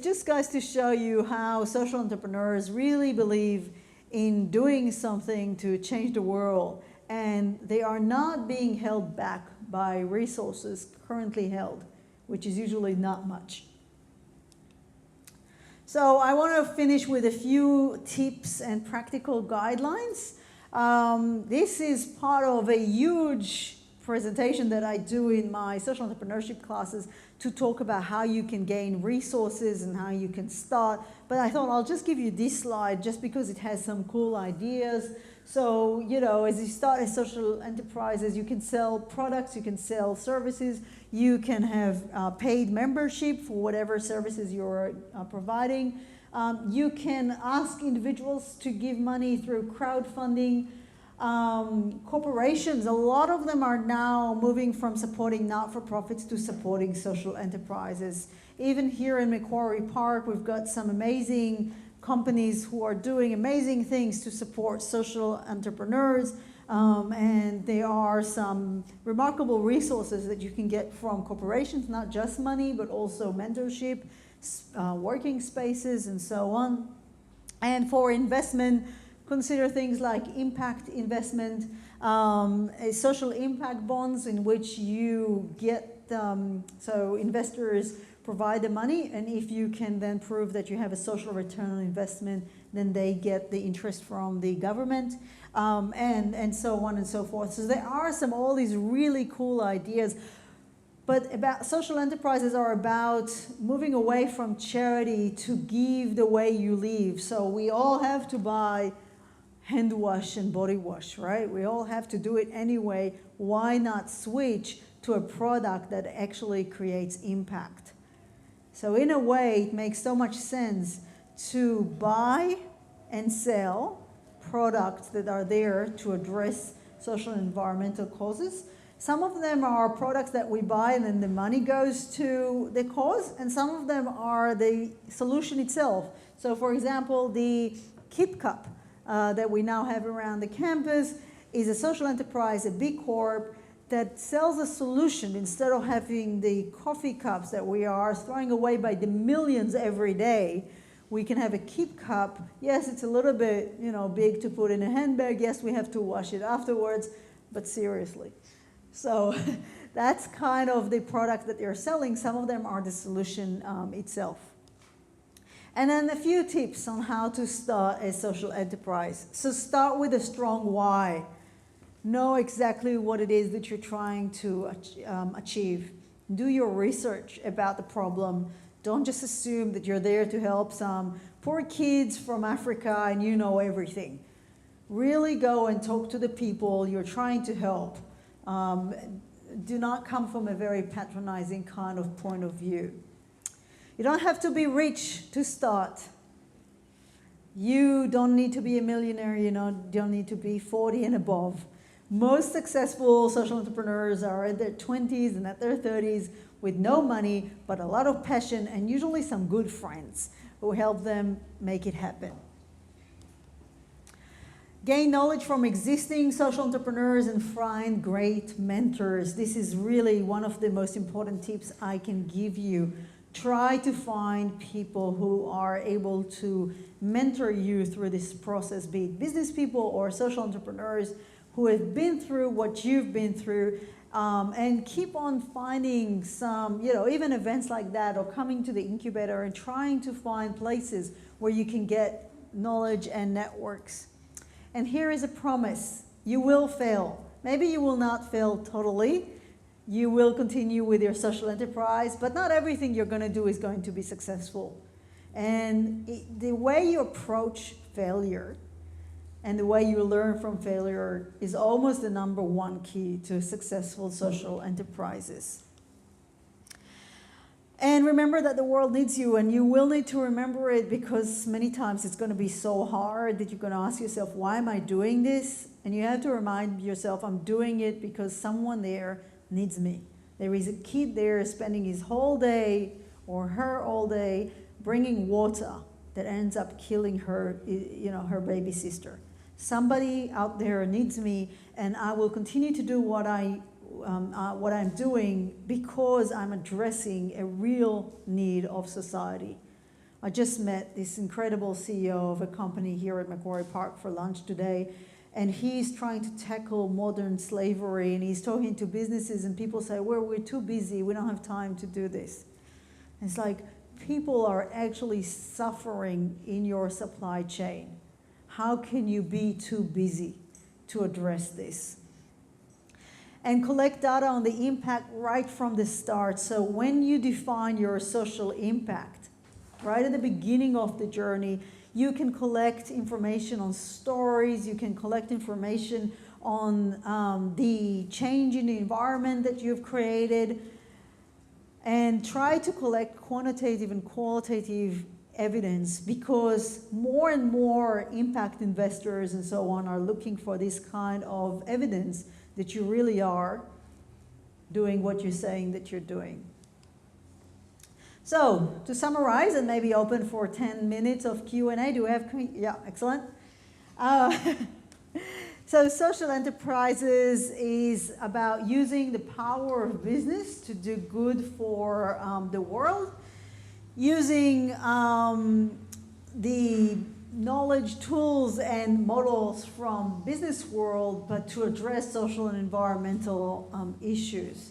just, guys, to show you how social entrepreneurs really believe in doing something to change the world, and they are not being held back by resources currently held, which is usually not much. So I want to finish with a few tips and practical guidelines. This is part of a huge presentation that I do in my social entrepreneurship classes to talk about how you can gain resources and how you can start. But I thought I'll just give you this slide just because it has some cool ideas. So, you know, as you start as social enterprises, you can sell products, you can sell services, you can have paid membership for whatever services you're providing. You can ask individuals to give money through crowdfunding. Corporations, a lot of them are now moving from supporting not-for-profits to supporting social enterprises. Even here in Macquarie Park, we've got some amazing companies who are doing amazing things to support social entrepreneurs, and there are some remarkable resources that you can get from corporations, not just money, but also mentorship, working spaces, and so on. And for investment, consider things like impact investment, social impact bonds in which you get, so investors provide the money, and if you can then prove that you have a social return on investment, then they get the interest from the government, and so on and so forth. So there are all these really cool ideas, but social enterprises are about moving away from charity to give the way you live. So we all have to buy hand wash and body wash, right? We all have to do it anyway. Why not switch to a product that actually creates impact? So in a way, it makes so much sense to buy and sell products that are there to address social and environmental causes. Some of them are products that we buy and then the money goes to the cause, and some of them are the solution itself. So for example, the Keep Cup that we now have around the campus is a social enterprise, a B Corp, that sells a solution. Instead of having the coffee cups that we are throwing away by the millions every day, we can have a Keep Cup. Yes, it's a little bit, big to put in a handbag. Yes, we have to wash it afterwards, but seriously. So that's kind of the product that they're selling. Some of them are the solution itself. And then a few tips on how to start a social enterprise. So start with a strong why. Know exactly what it is that you're trying to achieve. Do your research about the problem. Don't just assume that you're there to help some poor kids from Africa and you know everything. Really go and talk to the people you're trying to help. Do not come from a very patronizing kind of point of view. You don't have to be rich to start. You don't need to be a millionaire, don't need to be 40 and above. Most successful social entrepreneurs are in their 20s and at their 30s with no money, but a lot of passion and usually some good friends who help them make it happen. Gain knowledge from existing social entrepreneurs and find great mentors. This is really one of the most important tips I can give you. Try to find people who are able to mentor you through this process, be it business people or social entrepreneurs who have been through what you've been through, and keep on finding some, even events like that, or coming to the Incubator and trying to find places where you can get knowledge and networks. And here is a promise. You will fail. Maybe you will not fail totally. You will continue with your social enterprise, but not everything you're going to do is going to be successful. And the way you approach failure and the way you learn from failure is almost the #1 key to successful social enterprises. And remember that the world needs you, and you will need to remember it, because many times it's going to be so hard that you're going to ask yourself, why am I doing this? And you have to remind yourself, I'm doing it because someone there needs me. There is a kid there spending his whole day or her all day bringing water that ends up killing her, her baby sister. Somebody out there needs me, and I will continue to do what I'm doing because I'm addressing a real need of society. I just met this incredible CEO of a company here at Macquarie Park for lunch today, and he's trying to tackle modern slavery, and he's talking to businesses, and people say, well, we're too busy, we don't have time to do this. And it's like, people are actually suffering in your supply chain. How can you be too busy to address this? And collect data on the impact right from the start. So when you define your social impact, right at the beginning of the journey, you can collect information on stories, you can collect information on the change in the environment that you've created, and try to collect quantitative and qualitative evidence, because more and more impact investors and so on are looking for this kind of evidence that you really are doing what you're saying that you're doing. So, to summarize and maybe open for 10 minutes of Q&A, do we have, yeah, excellent. So social enterprises is about using the power of business to do good for the world, using the knowledge, tools, and models from business world, but to address social and environmental issues.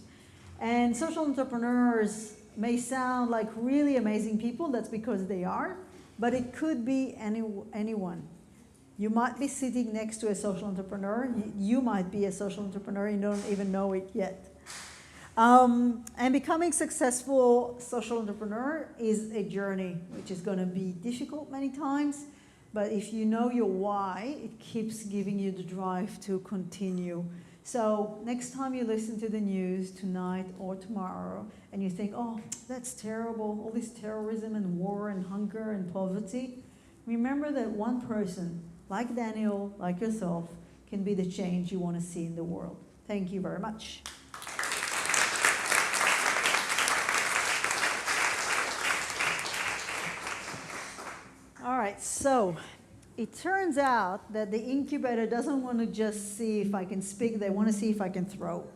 And social entrepreneurs may sound like really amazing people, that's because they are, but it could be anyone. You might be sitting next to a social entrepreneur. You might be a social entrepreneur, you don't even know it yet. And becoming successful social entrepreneur is a journey, which is going to be difficult many times, but if you know your why, it keeps giving you the drive to continue. So next time you listen to the news tonight or tomorrow, and you think, oh, that's terrible, all this terrorism and war and hunger and poverty, remember that one person, like Daniel, like yourself, can be the change you want to see in the world. Thank you very much. All right, so it turns out that the incubator doesn't want to just see if I can speak, they want to see if I can throw.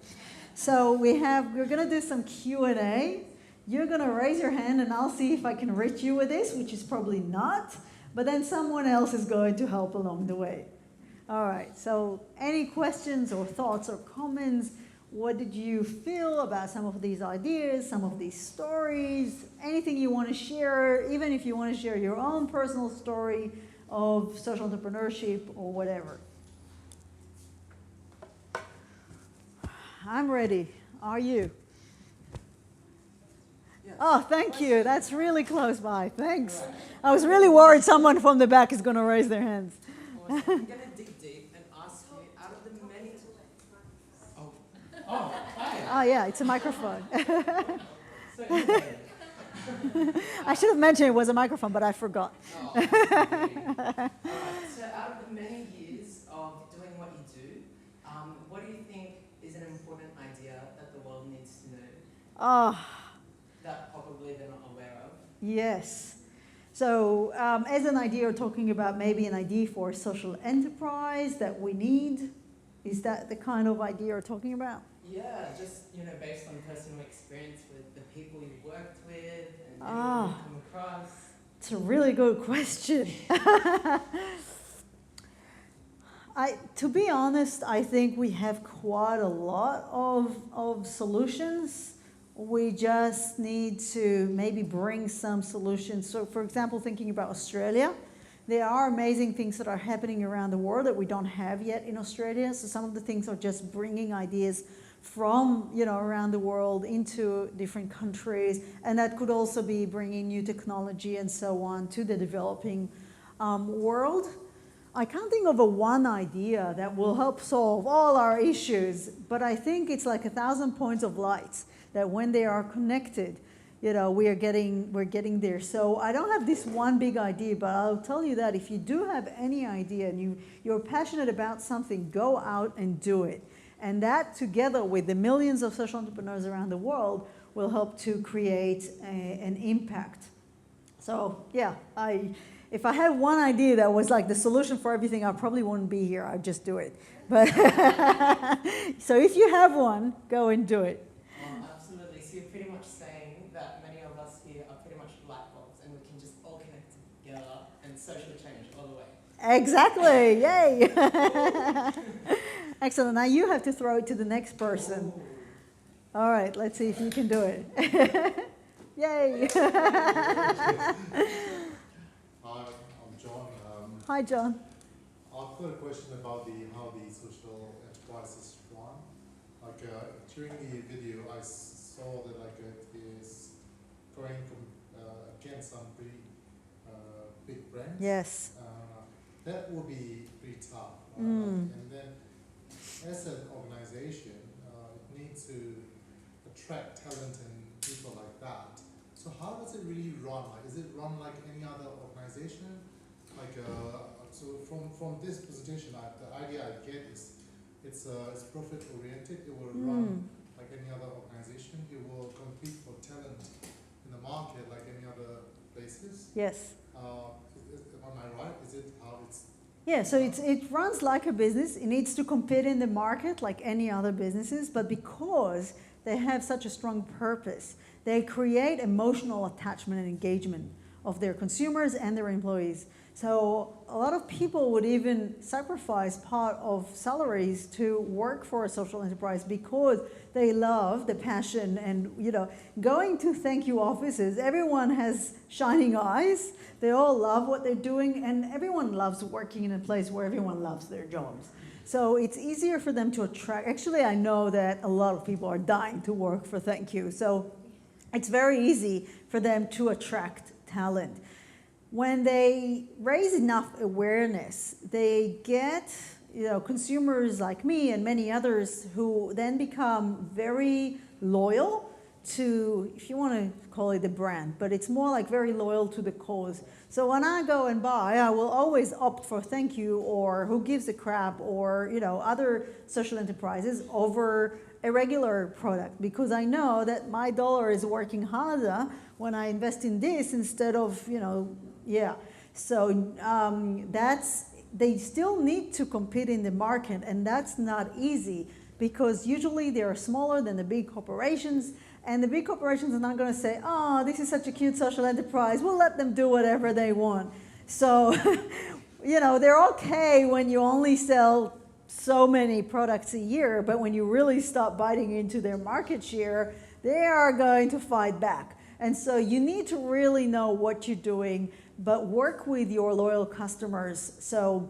So we're going to do some Q&A. You're going to raise your hand and I'll see if I can reach you with this, which is probably not, but then someone else is going to help along the way. All right, so any questions or thoughts or comments? What did you feel about some of these ideas, some of these stories? Anything you want to share, even if you want to share your own personal story of social entrepreneurship or whatever. I'm ready. Are you? Yes. Oh, thank you. That's really close by. Thanks. I was really worried someone from the back is going to raise their hands. I'm going to dig deep and ask you, out of the many... Oh, hi. Oh, yeah, it's a microphone. I should have mentioned it was a microphone, but I forgot. So out of the many years of doing what you do, what do you think is an important idea that the world needs to know that probably they're not aware of? Yes. So as an idea, you're talking about maybe an idea for a social enterprise that we need. Is that the kind of idea you're talking about? Yeah, just based on personal experience with the people you've worked with and anyone you've come across. It's a really good question. To be honest, I think we have quite a lot of solutions. We just need to maybe bring some solutions. So for example, thinking about Australia, there are amazing things that are happening around the world that we don't have yet in Australia. So some of the things are just bringing ideas from around the world into different countries, and that could also be bringing new technology and so on to the developing world. I can't think of one idea that will help solve all our issues, but I think it's like 1,000 points of light that when they are connected, we're getting there. So I don't have this one big idea, but I'll tell you that if you do have any idea and you're passionate about something, go out and do it. And that, together with the millions of social entrepreneurs around the world, will help to create an impact. So yeah, if I had one idea that was like the solution for everything, I probably wouldn't be here. I'd just do it. But so if you have one, go and do it. Absolutely. So you're pretty much saying that many of us here are pretty much light bulbs, and we can just all connect together and social change all the way. Exactly. Yay. Excellent. Now you have to throw it to the next person. All right. Let's see if you can do it. Yay. Hi, I'm John. Hi, John. I've got a question about how the social enterprises run. Like during the video, I saw that it is going against some pretty big brands. Yes. That would be pretty tough. Mm. And then, as an organization, it needs to attract talent and people like that. So how does it really run? Is it run like any other organization? So from this presentation, the idea I get is it's profit oriented. It will run like any other organization. It will compete for talent in the market like any other places. Yes. Am I right? Is it how it's? Yeah, so it runs like a business. It needs to compete in the market like any other businesses, but because they have such a strong purpose, they create emotional attachment and engagement of their consumers and their employees. So a lot of people would even sacrifice part of salaries to work for a social enterprise because they love the passion and, going to thank you offices. Everyone has shining eyes. They all love what they're doing, and everyone loves working in a place where everyone loves their jobs. So it's easier for them to attract. Actually, I know that a lot of people are dying to work for thank you. So it's very easy for them to attract talent. When they raise enough awareness, they get consumers like me and many others who then become very loyal to, if you want to call it the brand, but it's more like very loyal to the cause. So when I go and buy, I will always opt for thank you or who gives a crap or other social enterprises over a regular product, because I know that my dollar is working harder when I invest in this instead of So they still need to compete in the market, and that's not easy because usually they are smaller than the big corporations, and the big corporations are not going to say, oh, this is such a cute social enterprise, we'll let them do whatever they want. So, they're okay when you only sell so many products a year, but when you really start biting into their market share, they are going to fight back. And so you need to really know what you're doing, but work with your loyal customers. So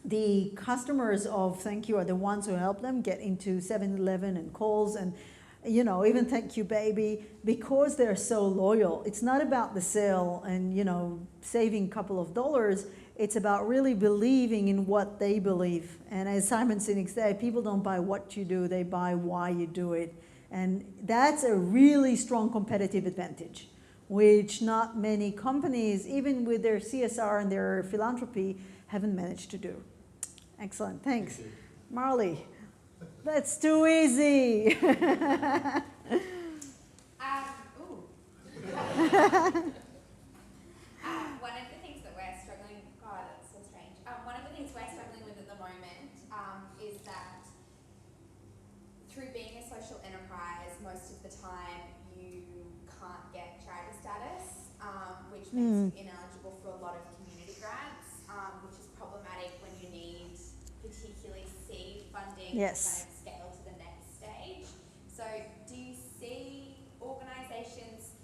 the customers of Thank You are the ones who help them get into 7-Eleven and Kohl's and even Thank You Baby, because they're so loyal. It's not about the sale and saving a couple of dollars. It's about really believing in what they believe. And as Simon Sinek said, people don't buy what you do, they buy why you do it. And that's a really strong competitive advantage, which not many companies, even with their CSR and their philanthropy, haven't managed to do. Excellent, thanks. Marley, that's too easy. One of the things that we're struggling, God, that's so strange. One of the things we're struggling with at the moment is that through being a social enterprise, most of the time you can't get charity status, which makes you ineligible for a lot of community grants, which is problematic when you need particularly seed funding to kind of scale to the next stage. So do you see organisations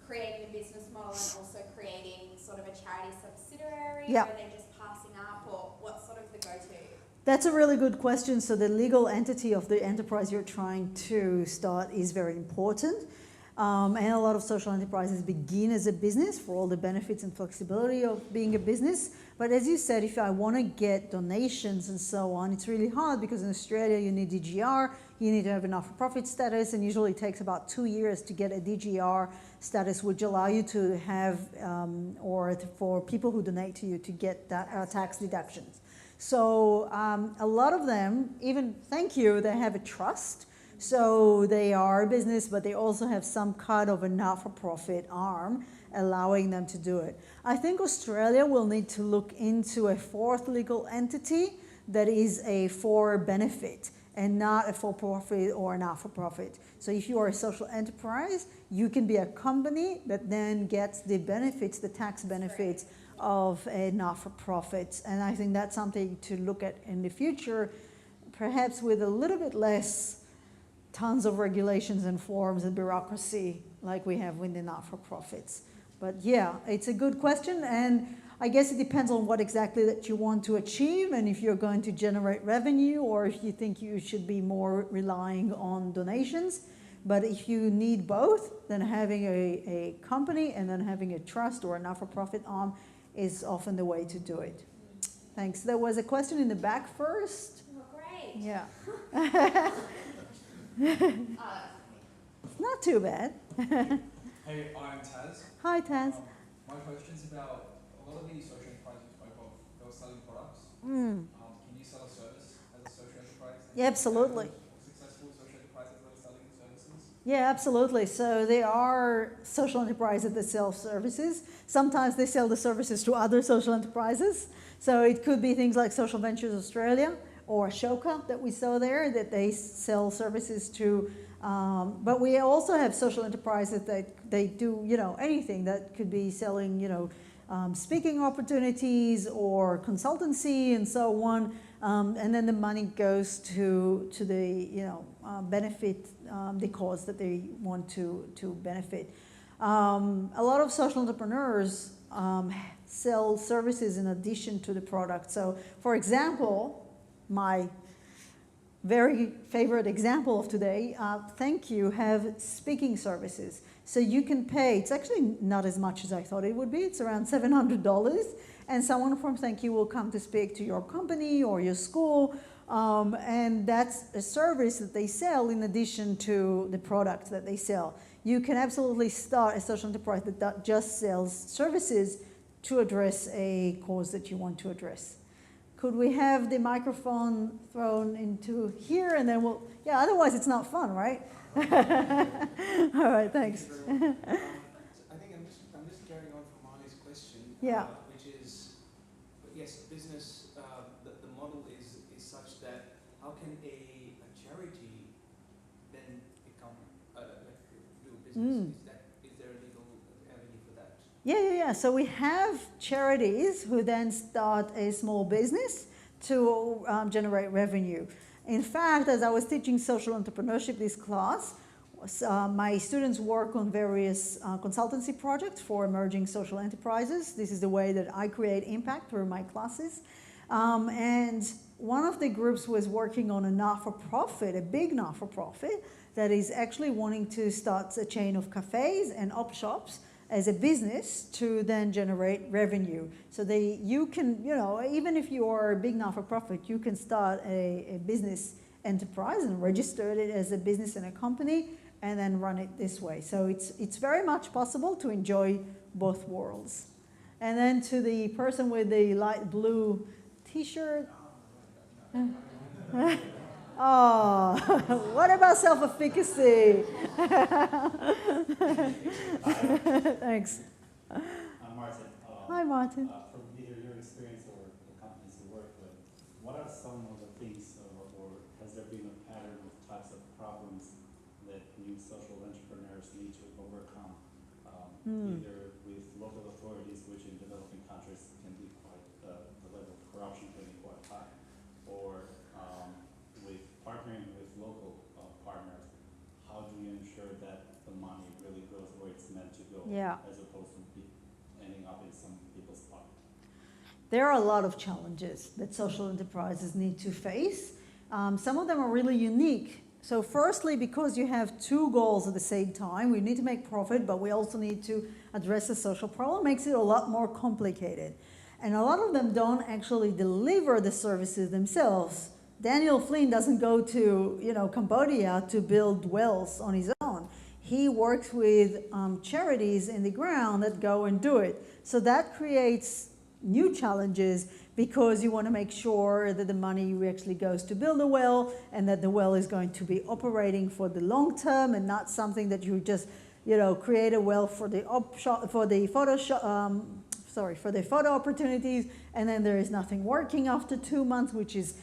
creating a business model and also creating sort of a charity subsidiary where they're just passing up, or what's sort of the go-to? That's a really good question. So the legal entity of the enterprise you're trying to start is very important. And a lot of social enterprises begin as a business for all the benefits and flexibility of being a business. But as you said, if I want to get donations and so on, it's really hard because in Australia you need DGR, you need to have a not-for-profit status, and usually it takes about 2 years to get a DGR status, which allow you to have, for people who donate to you to get that, tax deductions. So a lot of them, even Thank You, they have a trust. So they are a business, but they also have some kind of a not-for-profit arm allowing them to do it. I think Australia will need to look into a fourth legal entity that is a for benefit and not a for-profit or a not-for-profit. So if you are a social enterprise, you can be a company that then gets the benefits, the tax benefits of a not-for-profit. And I think that's something to look at in the future, perhaps with a little bit less tons of regulations and forms and bureaucracy like we have with the not-for-profits. But yeah, it's a good question, and I guess it depends on what exactly that you want to achieve, and if you're going to generate revenue or if you think you should be more relying on donations. But if you need both, then having a company and then having a trust or a not-for-profit arm is often the way to do it. Thanks. There was a question in the back first. Oh, great. Yeah. Not too bad. Hey, I'm Taz. Hi, Taz. My question's about a lot of the social enterprises you spoke of, they were selling products. Mm. Can you sell a service as a social enterprise? Yeah, absolutely. Successful social enterprises that are selling services? Yeah, absolutely. So there are social enterprises that sell services. Sometimes they sell the services to other social enterprises. So it could be things like Social Ventures Australia or Ashoka that we saw there, that they sell services to. But we also have social enterprises that they do, anything that could be selling, speaking opportunities or consultancy and so on. And then the money goes to the, benefit the cause that they want to benefit. A lot of social entrepreneurs sell services in addition to the product. So, for example, my very favorite example of today, Thank You have speaking services. So you can pay, it's actually not as much as I thought it would be, it's around $700, and someone from Thank You will come to speak to your company or your school, and that's a service that they sell in addition to the product that they sell. You can absolutely start a social enterprise that just sells services to address a cause that you want to address. Could we have the microphone thrown into here and then we'll, otherwise it's not fun, right? All right, thanks. I think I'm just carrying on from Marley's question, which is, yes, business, the model is such that how can a charity then become, do business? Is there a legal avenue for that? Yeah. So we have charities who then start a small business to generate revenue. In fact, as I was teaching social entrepreneurship this class, my students work on various consultancy projects for emerging social enterprises. This is the way that I create impact through my classes. And one of the groups was working on a not-for-profit, a big not-for-profit, that is actually wanting to start a chain of cafes and op shops as a business to then generate revenue. So you can, even if you are a big not-for-profit, you can start a business enterprise and register it as a business and a company and then run it this way. So it's very much possible to enjoy both worlds. And then to the person with the light blue t-shirt. Oh, what about self-efficacy? Thanks. I'm Martin. Hi, Martin. From either your experience or the companies you work with, what are some of the things, or has there been a pattern of types of problems that new social entrepreneurs need to overcome, either with local authorities, which in developing countries can be quite, the level of corruption can be quite high, or with partnering with local partners, how do you ensure that the money really goes where it's meant to go, as opposed to ending up in some people's pocket? There are a lot of challenges that social enterprises need to face. Some of them are really unique. So firstly, because you have two goals at the same time, we need to make profit, but we also need to address a social problem, makes it a lot more complicated. And a lot of them don't actually deliver the services themselves. Daniel Flynn doesn't go to Cambodia to build wells on his own. He works with charities in the ground that go and do it. So that creates new challenges because you want to make sure that the money actually goes to build a well and that the well is going to be operating for the long term and not something that you just, create a well for the photo opportunities, and then there is nothing working after 2 months, which is,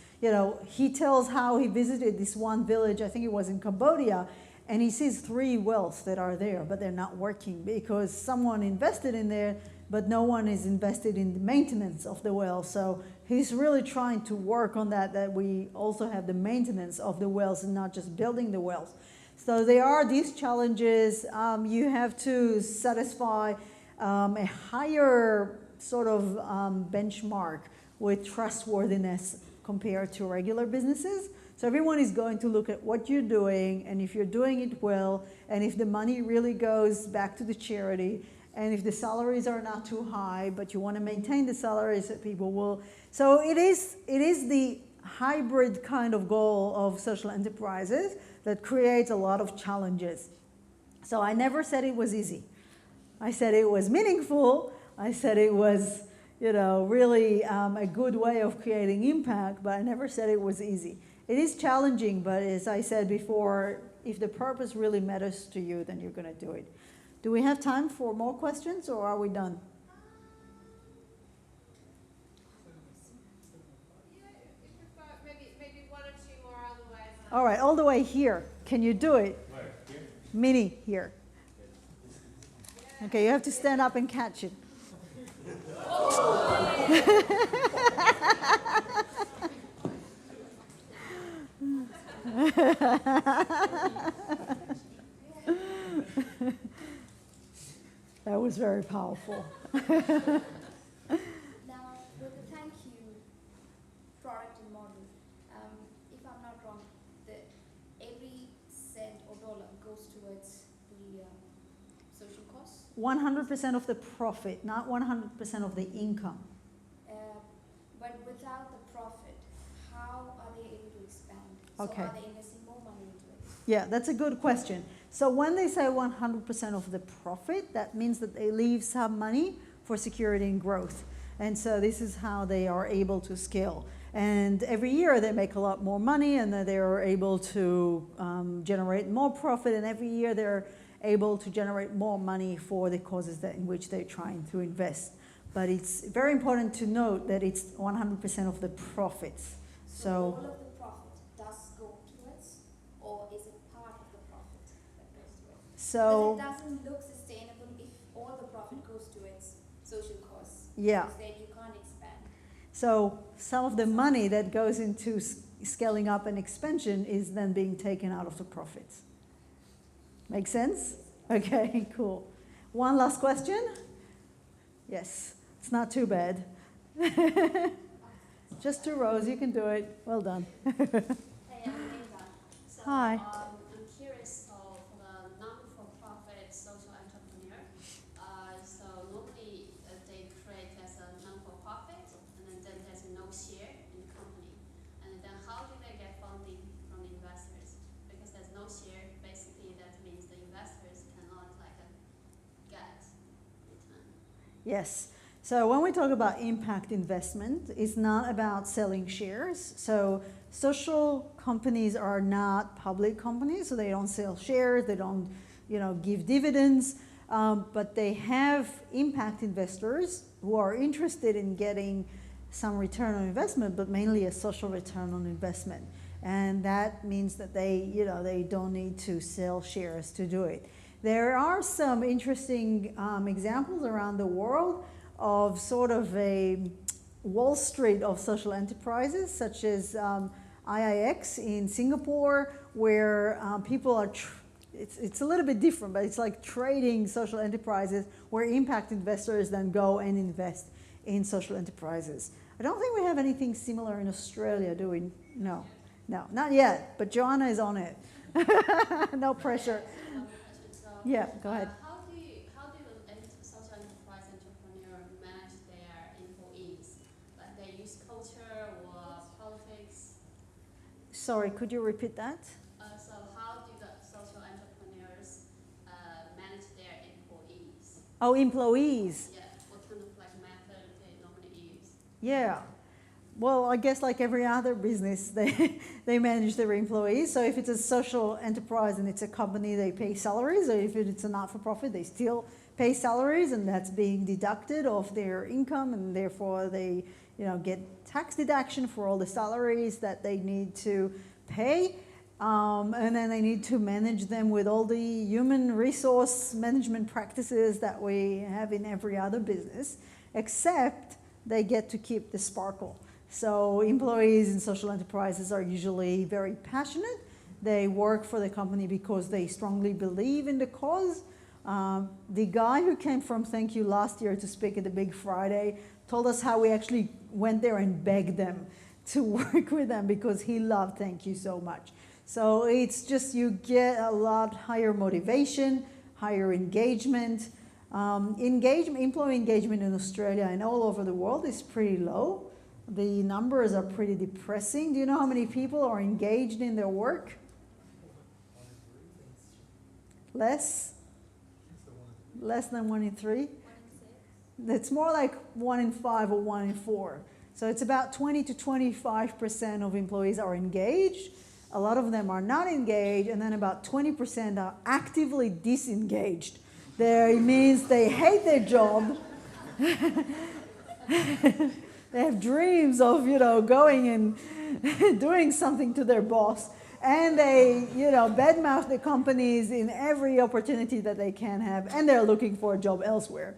he tells how he visited this one village, I think it was in Cambodia, and he sees 3 wells that are there, but they're not working because someone invested in there, but no one is invested in the maintenance of the well. So he's really trying to work on that we also have the maintenance of the wells and not just building the wells. So there are these challenges. You have to satisfy a higher sort of benchmark with trustworthiness compared to regular businesses. So everyone is going to look at what you're doing, and if you're doing it well, and if the money really goes back to the charity, and if the salaries are not too high, but you want to maintain the salaries that people will. So it is the hybrid kind of goal of social enterprises that creates a lot of challenges. So I never said it was easy. I said it was meaningful. I said it was, really a good way of creating impact, but I never said it was easy. It is challenging, but as I said before, if the purpose really matters to you, then you're going to do it. Do we have time for more questions, or are we done? Maybe 1 or 2 more on the way. All right, all the way here. Can you do it? Where? Here? Minnie, here. Okay, you have to stand up and catch it. That was very powerful. Now, with the thank you product and model, if I'm not wrong, every cent or dollar goes towards the social costs? 100% of the profit, not 100% of the income. But without the profit, how are they able to expand? Okay. So are they investing more money into it? Yeah, that's a good question. So when they say 100% of the profit, that means that they leave some money for security and growth. And so this is how they are able to scale. And every year they make a lot more money, and they are able to generate more profit, and every year they're able to generate more money for the causes in which they're trying to invest. But it's very important to note that it's 100% of the profits. So all of the profit does go towards, or is it part of the profit that goes towards? So because it doesn't look sustainable if all the profit goes towards social costs. Yeah. Because then you can't expand. So some of the money that goes into scaling up and expansion is then being taken out of the profits. Make sense? Okay, cool. One last question? Yes, it's not too bad. Just 2 rows, you can do it. Well done. Hey, I'm Linda. So, Hi. I'm curious, for the non-for-profit social entrepreneur, so normally they create as a non-for-profit, and then there's no share in the company. And then how do they get funding from the investors? Because there's no share, basically that means the investors cannot get return. Yes. So when we talk about impact investment, it's not about selling shares. So social companies are not public companies, so they don't sell shares, they don't, give dividends, but they have impact investors who are interested in getting some return on investment, but mainly a social return on investment. And that means that they don't need to sell shares to do it. There are some interesting examples around the world of sort of a Wall Street of social enterprises, such as IIX in Singapore, where people are, it's a little bit different, but it's like trading social enterprises where impact investors then go and invest in social enterprises. I don't think we have anything similar in Australia, do we? No, not yet, but Joanna is on it. No pressure. Yeah, go ahead. How do social enterprise entrepreneur manage their employees? Like they use culture or politics? Sorry, could you repeat that? So how do the social entrepreneurs manage their employees? Oh, employees. Yeah, what kind of method they normally use? Yeah. well, I guess like every other business, they manage their employees. So if it's a social enterprise and it's a company, they pay salaries. Or if it's a not-for-profit, they still pay salaries, and that's being deducted of their income, and therefore they, get tax deduction for all the salaries that they need to pay. And then they need to manage them with all the human resource management practices that we have in every other business, except they get to keep the sparkle. So employees in social enterprises are usually very passionate. They work for the company because they strongly believe in the cause. The guy who came from Thank You last year to speak at the Big Friday told us how we actually went there and begged them to work with them because he loved Thank You so much. So it's just you get a lot higher motivation, higher engagement. Employee engagement in Australia and all over the world is pretty low. The numbers are pretty depressing. Do you know how many people are engaged in their work? Less than 1 in 3? It's more like 1 in 5 or 1 in 4. So it's about 20 to 25% of employees are engaged. A lot of them are not engaged, and then about 20% are actively disengaged. It means they hate their job. They have dreams of, going and doing something to their boss. And they, badmouth the companies in every opportunity that they can have, and they're looking for a job elsewhere.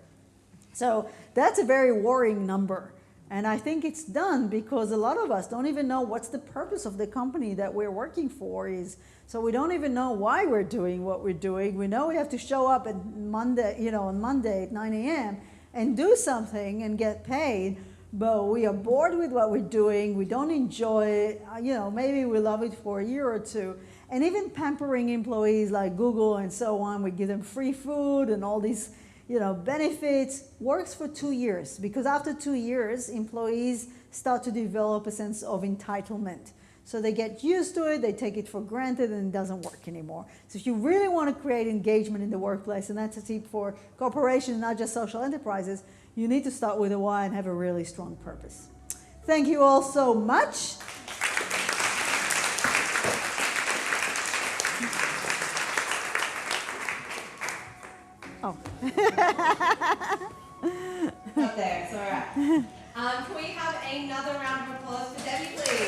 So that's a very worrying number. And I think it's done because a lot of us don't even know what's the purpose of the company that we're working for is. So we don't even know why we're doing what we're doing. We know we have to show up on Monday at 9 a.m. and do something and get paid, but we are bored with what we're doing. We don't enjoy it. Maybe we love it for a year or two. And even pampering employees like Google and so on, we give them free food and all these benefits, works for 2 years, because after 2 years, employees start to develop a sense of entitlement. So they get used to it, they take it for granted, and it doesn't work anymore. So if you really want to create engagement in the workplace, and that's a tip for corporations, not just social enterprises, you need to start with a why and have a really strong purpose. Thank you all so much. Oh. Up there, it's all right. Can we have another round of applause for Debbie, please?